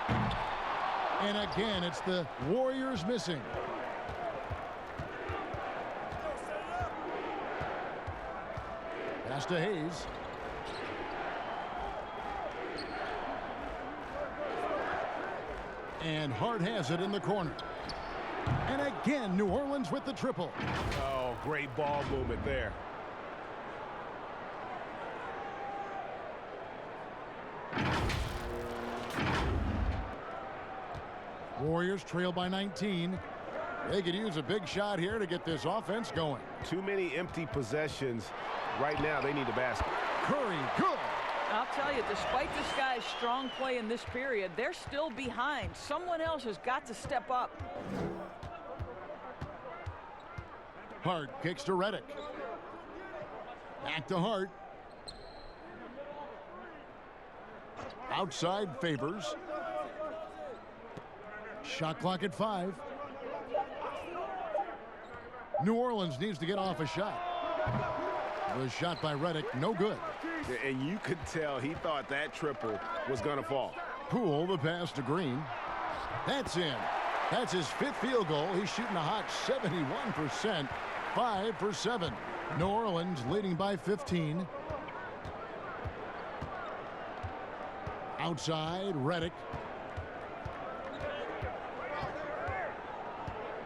And again, it's the Warriors missing. Pass to Hayes. And Hart has it in the corner. And again, New Orleans with the triple. Oh, great ball movement there. Warriors trail by 19. They could use a big shot here to get this offense going. Too many empty possessions. Right now, they need a basket. Curry, good. I'll tell you, despite this guy's strong play in this period, they're still behind. Someone else has got to step up. Hart kicks to Reddick. Back to Hart. Outside Favors. Shot clock at 5. New Orleans needs to get off a shot. The shot by Reddick, no good. And you could tell he thought that triple was going to fall. Poole, the pass to Green. That's in. That's his 5th field goal. He's shooting a hot 71%. 5 for 7. New Orleans leading by 15. Outside, Reddick.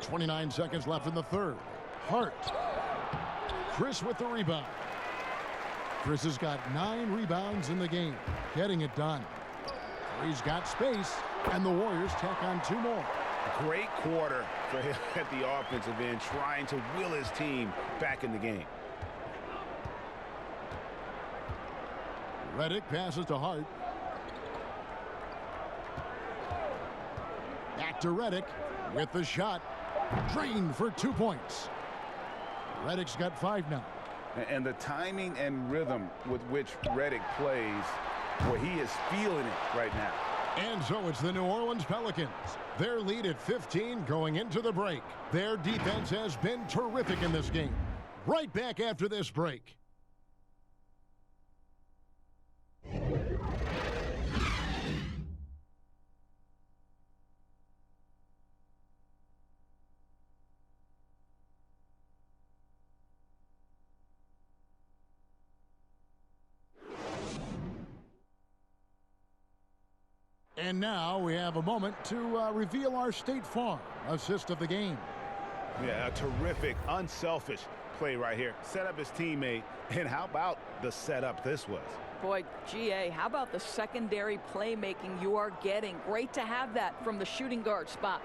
29 seconds left in the third. Hart. Chris with the rebound. Chris has got 9 rebounds in the game. Getting it done. He's got space, and the Warriors tack on 2 more. Great quarter for him at the offensive end, trying to will his team back in the game. Redick passes to Hart. Back to Redick with the shot. Drained for 2 points. Redick's got 5 now. And the timing and rhythm with which Redick plays, well, he is feeling it right now. And so it's the New Orleans Pelicans. Their lead at 15 going into the break. Their defense has been terrific in this game. Right back after this break. And now we have a moment to reveal our State Farm assist of the game. Yeah, a terrific, unselfish play right here. Set up his teammate, and how about the setup this was? Boy, GA, how about the secondary playmaking you are getting? Great to have that from the shooting guard spot.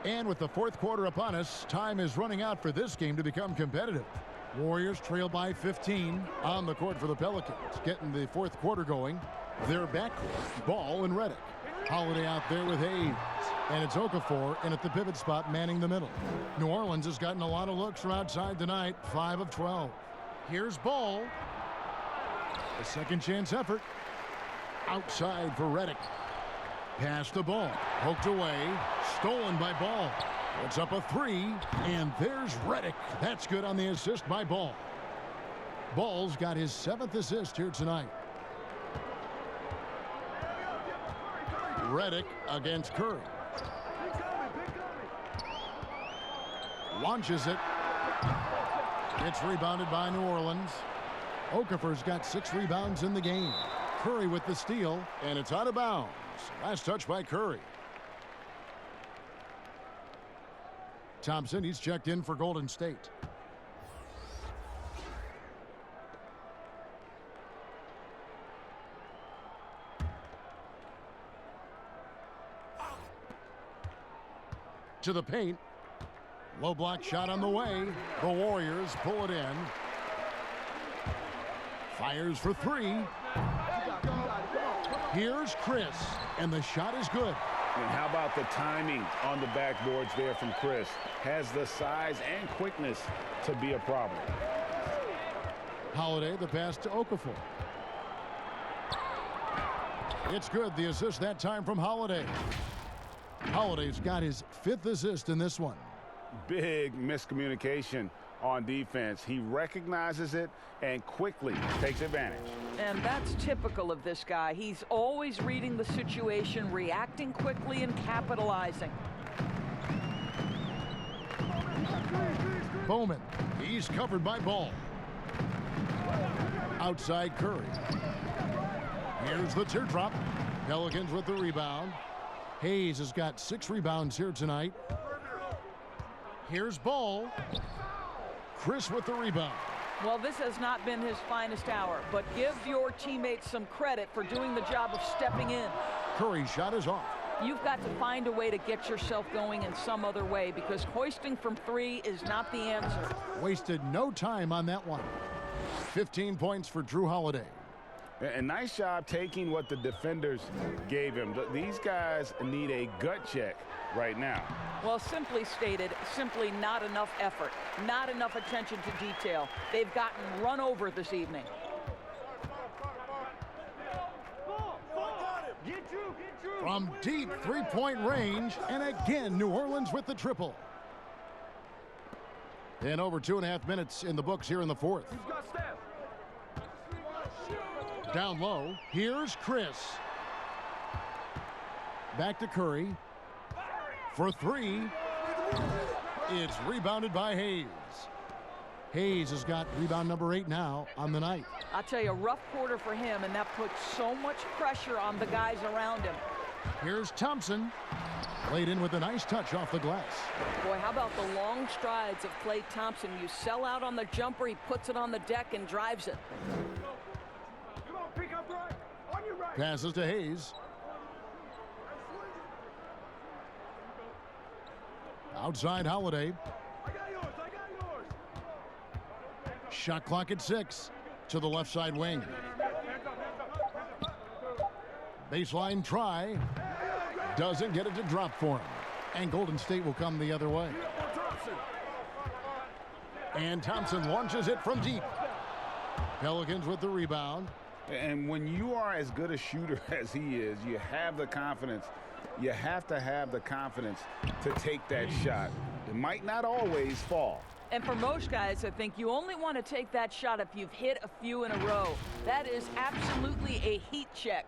And with the fourth quarter upon us, time is running out for this game to become competitive. Warriors trail by 15 on the court for the Pelicans. Getting the fourth quarter going. Their backcourt, Ball and Redick. Holiday out there with Hayes. And it's Okafor in at the pivot spot manning the middle. New Orleans has gotten a lot of looks from outside tonight, 5 of 12. Here's Ball. A second chance effort. Outside for Redick. Pass the ball. Poked away. Stolen by Ball. Puts up a 3. And there's Redick. That's good on the assist by Ball. Ball's got his 7th assist here tonight. Redick against Curry. Launches it. It's rebounded by New Orleans. Okafor's got 6 rebounds in the game. Curry with the steal. And it's out of bounds. Last touch by Curry. Thompson, he's checked in for Golden State. To the paint. Low block shot on the way. The Warriors pull it in. Fires for 3. Here's Chris, and the shot is good. And how about the timing on the backboards there from Chris? Has the size and quickness to be a problem. Holiday, the pass to Okafor. It's good, the assist that time from Holiday. Holiday's got his 5th assist in this one. Big miscommunication on defense. He recognizes it and quickly takes advantage. And that's typical of this guy. He's always reading the situation, reacting quickly, and capitalizing. Bowman, he's covered by Ball. Outside Curry. Here's the teardrop. Pelicans with the rebound. Hayes has got 6 rebounds here tonight. Here's Ball. Chris with the rebound. Well, this has not been his finest hour, but give your teammates some credit for doing the job of stepping in. Curry's shot is off. You've got to find a way to get yourself going in some other way, because hoisting from 3 is not the answer. Wasted no time on that one. 15 points for Drew Holiday. A nice job taking what the defenders gave him. These guys need a gut check right now. Well, simply stated, simply not enough effort, not enough attention to detail. They've gotten run over this evening. From deep three-point range, and again, New Orleans with the triple. And over 2.5 minutes in the books here in the fourth. Down low, here's Chris. Back to Curry. For 3. It's rebounded by Hayes. Hayes has got rebound number 8 now on the night. I'll tell you, a rough quarter for him, and that puts so much pressure on the guys around him. Here's Thompson. Laid in with a nice touch off the glass. Boy, how about the long strides of Klay Thompson? You sell out on the jumper, he puts it on the deck and drives it. Passes to Hayes. Outside Holiday. Shot clock at 6 to the left side wing. Baseline try. Doesn't get it to drop for him. And Golden State will come the other way. And Thompson launches it from deep. Pelicans with the rebound. And when you are as good a shooter as he is, you have the confidence. You have to have the confidence to take that shot. It might not always fall. And for most guys, I think you only want to take that shot if you've hit a few in a row. That is absolutely a heat check.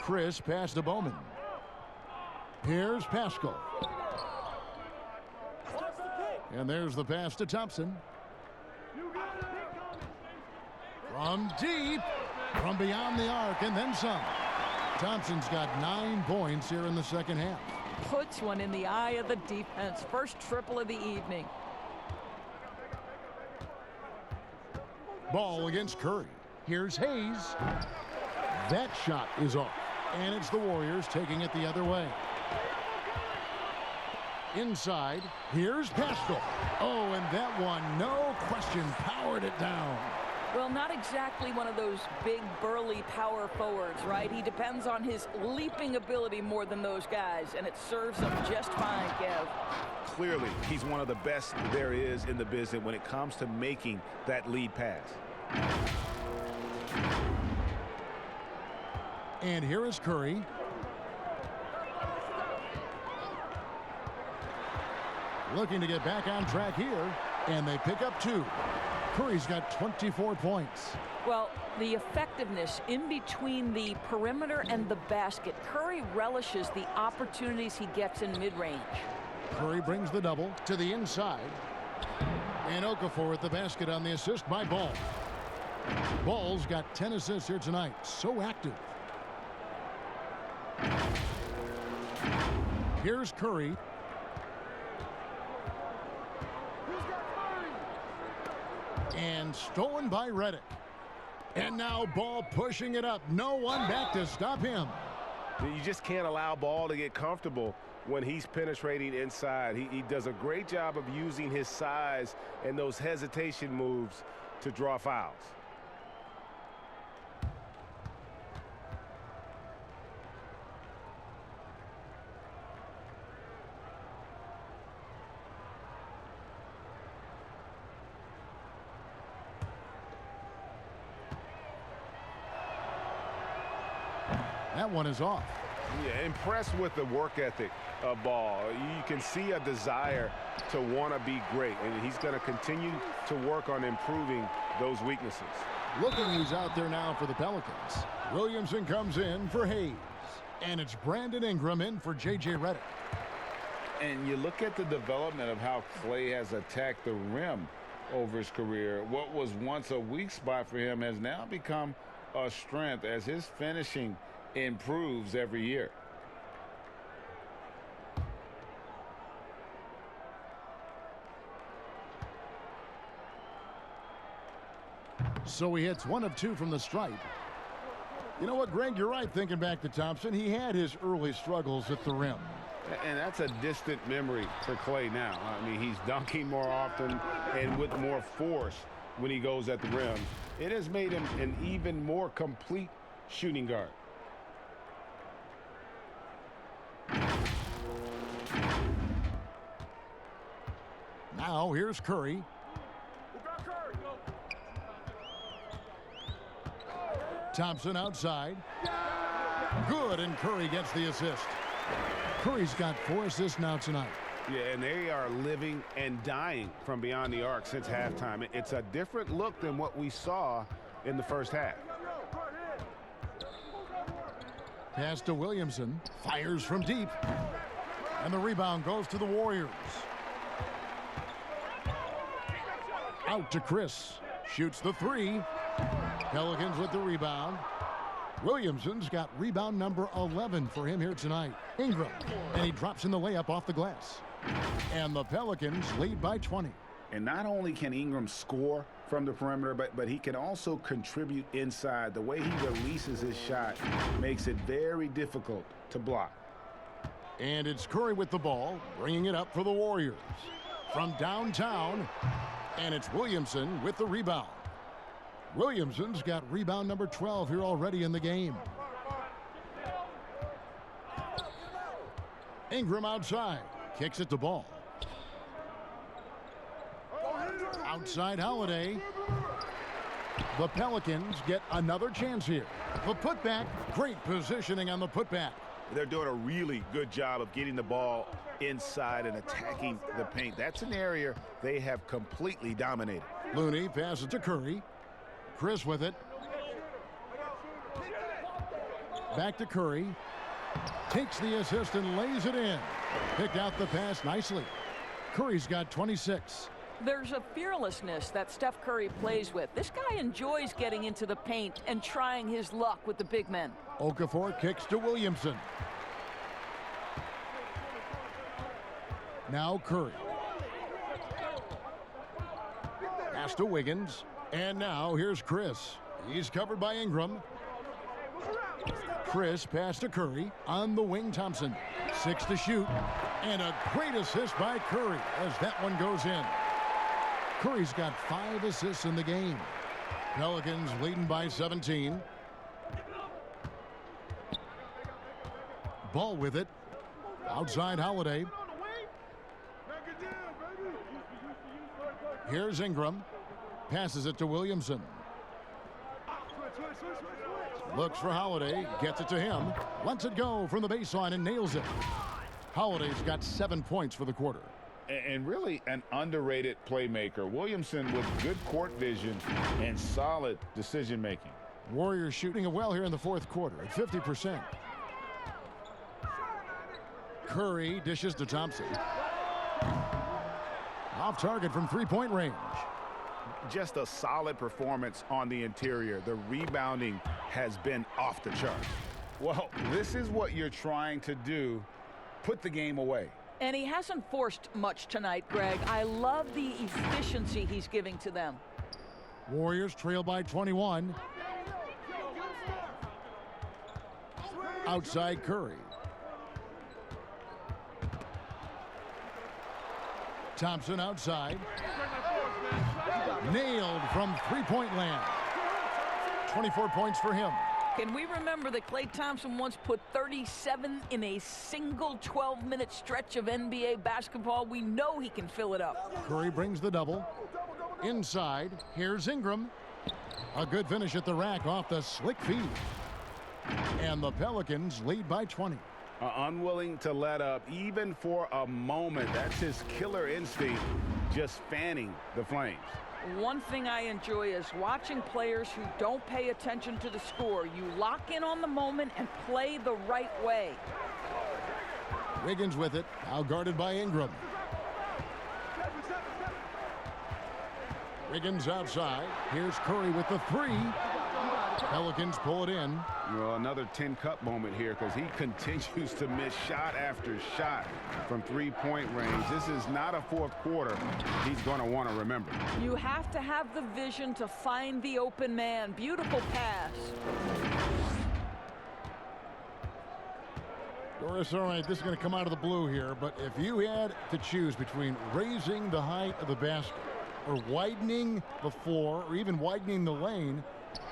Chris pass to Bowman. Here's Pascal. And there's the pass to Thompson. From deep, from beyond the arc, and then some. Thompson's got 9 points here in the second half. Puts one in the eye of the defense. First triple of the evening. Ball against Curry. Here's Hayes. That shot is off. And it's the Warriors taking it the other way. Inside, here's Pascal. Oh, and that one, no question, powered it down. Well, not exactly one of those big, burly power forwards, right? He depends on his leaping ability more than those guys, and it serves him just fine, Kev. Clearly, he's one of the best there is in the business when it comes to making that lead pass. And here is Curry. Looking to get back on track here, and they pick up 2. Curry's got 24 points. Well, the effectiveness in between the perimeter and the basket. Curry relishes the opportunities he gets in mid-range. Curry brings the double to the inside. And Okafor at the basket on the assist by Ball. Ball's got 10 assists here tonight. So active. Here's Curry. And stolen by Redick. And now Ball pushing it up. No one back to stop him. You just can't allow Ball to get comfortable when he's penetrating inside. He does a great job of using his size and those hesitation moves to draw fouls. That one is off. Yeah, impressed with the work ethic of Ball. You can see a desire to want to be great, and he's going to continue to work on improving those weaknesses. Looking who's out there now for the Pelicans. Williamson comes in for Hayes. And it's Brandon Ingram in for J.J. Redick. And you look at the development of how Klay has attacked the rim over his career. What was once a weak spot for him has now become a strength as his finishing improves every year. So he hits 1 of 2 from the stripe. You know what, Greg, you're right thinking back to Thompson. He had his early struggles at the rim. And that's a distant memory for Klay now. I mean, he's dunking more often and with more force when he goes at the rim. It has made him an even more complete shooting guard. Now here's Curry. Thompson outside. Good, and Curry gets the assist. Curry's got 4 assists now tonight. Yeah, and they are living and dying from beyond the arc since halftime. It's a different look than what we saw in the first half. Pass to Williamson. Fires from deep. And the rebound goes to the Warriors. Out to Chris. Shoots the 3. Pelicans with the rebound. Williamson's got rebound number 11 for him here tonight. Ingram, and he drops in the layup off the glass. And the Pelicans lead by 20. And not only can Ingram score from the perimeter, but he can also contribute inside. The way he releases his shot makes it very difficult to block. And it's Curry with the ball, bringing it up for the Warriors. From downtown, and it's Williamson with the rebound. Williamson's got rebound number 12 here already in the game. Ingram outside, kicks it to Ball. Outside Holiday. The Pelicans get another chance here. The putback, great positioning on the putback. They're doing a really good job of getting the ball inside and attacking the paint. That's an area they have completely dominated. Looney passes to Curry. Chris with it. Back to Curry. Takes the assist and lays it in. Picked out the pass nicely. Curry's got 26. There's a fearlessness that Steph Curry plays with. This guy enjoys getting into the paint and trying his luck with the big men. Okafor kicks to Williamson. Now Curry. Pass to Wiggins. And now here's Chris. He's covered by Ingram. Chris pass to Curry. On the wing, Thompson. 6 to shoot. And a great assist by Curry as that one goes in. Curry's got 5 assists in the game. Pelicans leading by 17. Ball with it. Outside Holiday. Here's Ingram. Passes it to Williamson. Looks for Holiday. Gets it to him. Lets it go from the baseline and nails it. Holiday's got 7 points for the quarter. And really an underrated playmaker. Williamson with good court vision and solid decision making. Warriors shooting it well here in the fourth quarter at 50%. Curry dishes to Thompson. Off target from three-point range. Just a solid performance on the interior. The rebounding has been off the charts. Well, this is what you're trying to do. Put the game away. And he hasn't forced much tonight, Greg. I love the efficiency he's giving to them. Warriors trail by 21. Outside Curry. Thompson outside. Nailed from three-point land. 24 points for him. Can we remember that Klay Thompson once put 37 in a single 12-minute stretch of NBA basketball? We know he can fill it up. Curry brings the double. Inside, here's Ingram. A good finish at the rack off the slick feed. And the Pelicans lead by 20. Unwilling to let up even for a moment. That's his killer instinct, just fanning the flames. One thing I enjoy is watching players who don't pay attention to the score. You lock in on the moment and play the right way. Wiggins with it, now guarded by Ingram. Wiggins outside. Here's Curry with the three. Pelicans pull it in. Well, another 10-cup moment here because he continues to miss shot after shot from three-point range. This is not a fourth quarter he's going to want to remember. You have to have the vision to find the open man. Beautiful pass. Doris, all right, this is going to come out of the blue here, but if you had to choose between raising the height of the basket or widening the floor or even widening the lane,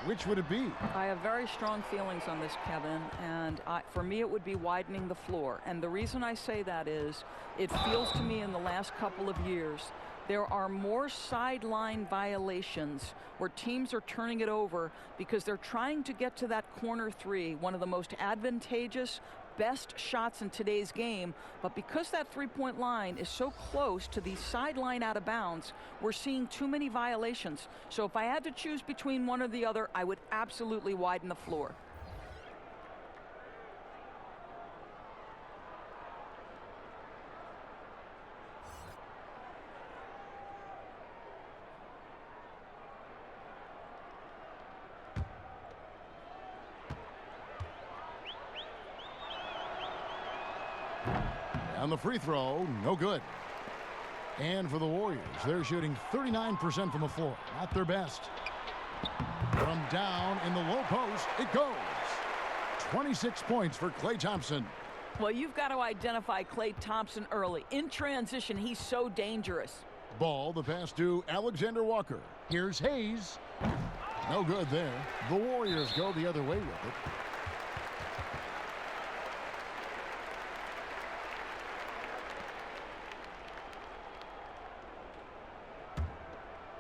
which would it be? I have very strong feelings on this, Kevin, and for me it would be widening the floor. And the reason I say that is it feels to me in the last couple of years there are more sideline violations where teams are turning it over because they're trying to get to that corner three, one of the most advantageous, best shots in today's game, but because that three-point line is so close to the sideline out of bounds, we're seeing too many violations. So if I had to choose between one or the other, I would absolutely widen the floor. On the free throw, no good. And for the Warriors, they're shooting 39% from the floor. Not their best. From down in the low post, it goes. 26 points for Klay Thompson. Well, you've got to identify Klay Thompson early. In transition, he's so dangerous. Ball, the pass to Alexander Walker. Here's Hayes. No good there. The Warriors go the other way with it.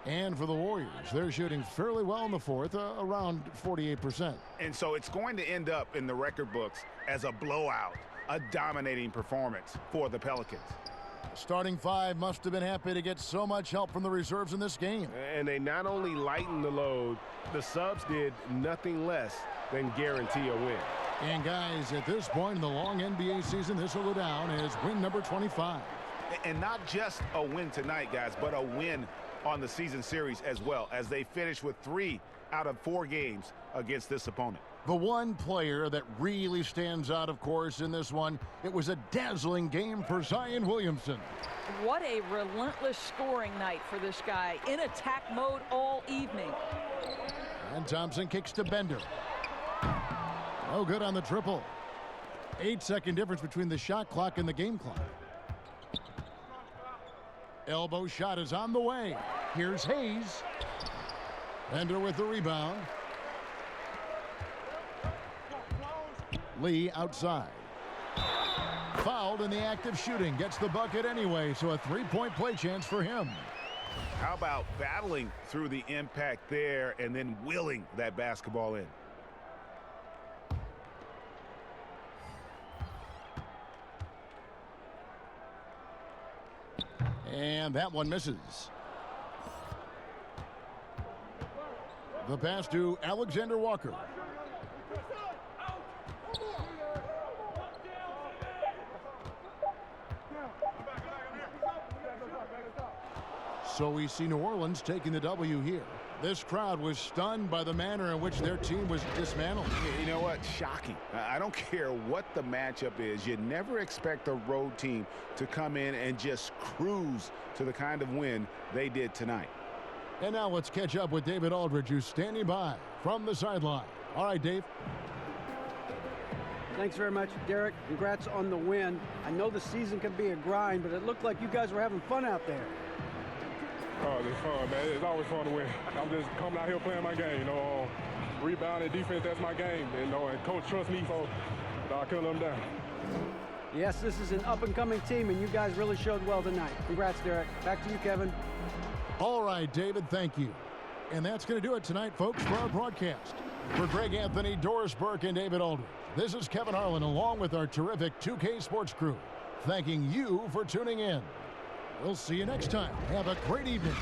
And for the Warriors, they're shooting fairly well in the fourth, around 48%. And so it's going to end up in the record books as a blowout, a dominating performance for the Pelicans. Starting five must have been happy to get so much help from the reserves in this game. And they not only lightened the load, the subs did nothing less than guarantee a win. And guys, at this point in the long NBA season, this will go down as win number 25. And not just a win tonight, guys, but a win on the season series as well, as they finish with 3 out of 4 games against this opponent. The one player that really stands out, of course, in this one, it was a dazzling game for Zion Williamson. What a relentless scoring night for this guy, in attack mode all evening. And Thompson kicks to Bender. No good on the triple. 8-second difference between the shot clock and the game clock. Elbow shot is on the way. Here's Hayes. Bender with the rebound. Lee outside. Fouled in the act of shooting. Gets the bucket anyway, so a three-point play chance for him. How about battling through the impact there and then willing that basketball in? And that one misses. The pass to Alexander Walker. So we see New Orleans taking the W here. This crowd was stunned by the manner in which their team was dismantled. You know what? Shocking. I don't care what the matchup is. You never expect a road team to come in and just cruise to the kind of win they did tonight. And now let's catch up with David Aldridge, who's standing by from the sideline. All right, Dave. Thanks very much, Derek. Congrats on the win. I know the season can be a grind, but it looked like you guys were having fun out there. Oh, it's fun, man. It's always fun to win. I'm just coming out here playing my game, you know. Rebounding, defense, that's my game, you know, and coach trusts me, so I couldn't let him down. Yes, this is an up-and-coming team, and you guys really showed well tonight. Congrats, Derek. Back to you, Kevin. All right, David, thank you. And that's going to do it tonight, folks, for our broadcast. For Greg Anthony, Doris Burke, and David Aldridge, this is Kevin Harlan, along with our terrific 2K Sports crew, thanking you for tuning in. We'll see you next time. Have a great evening.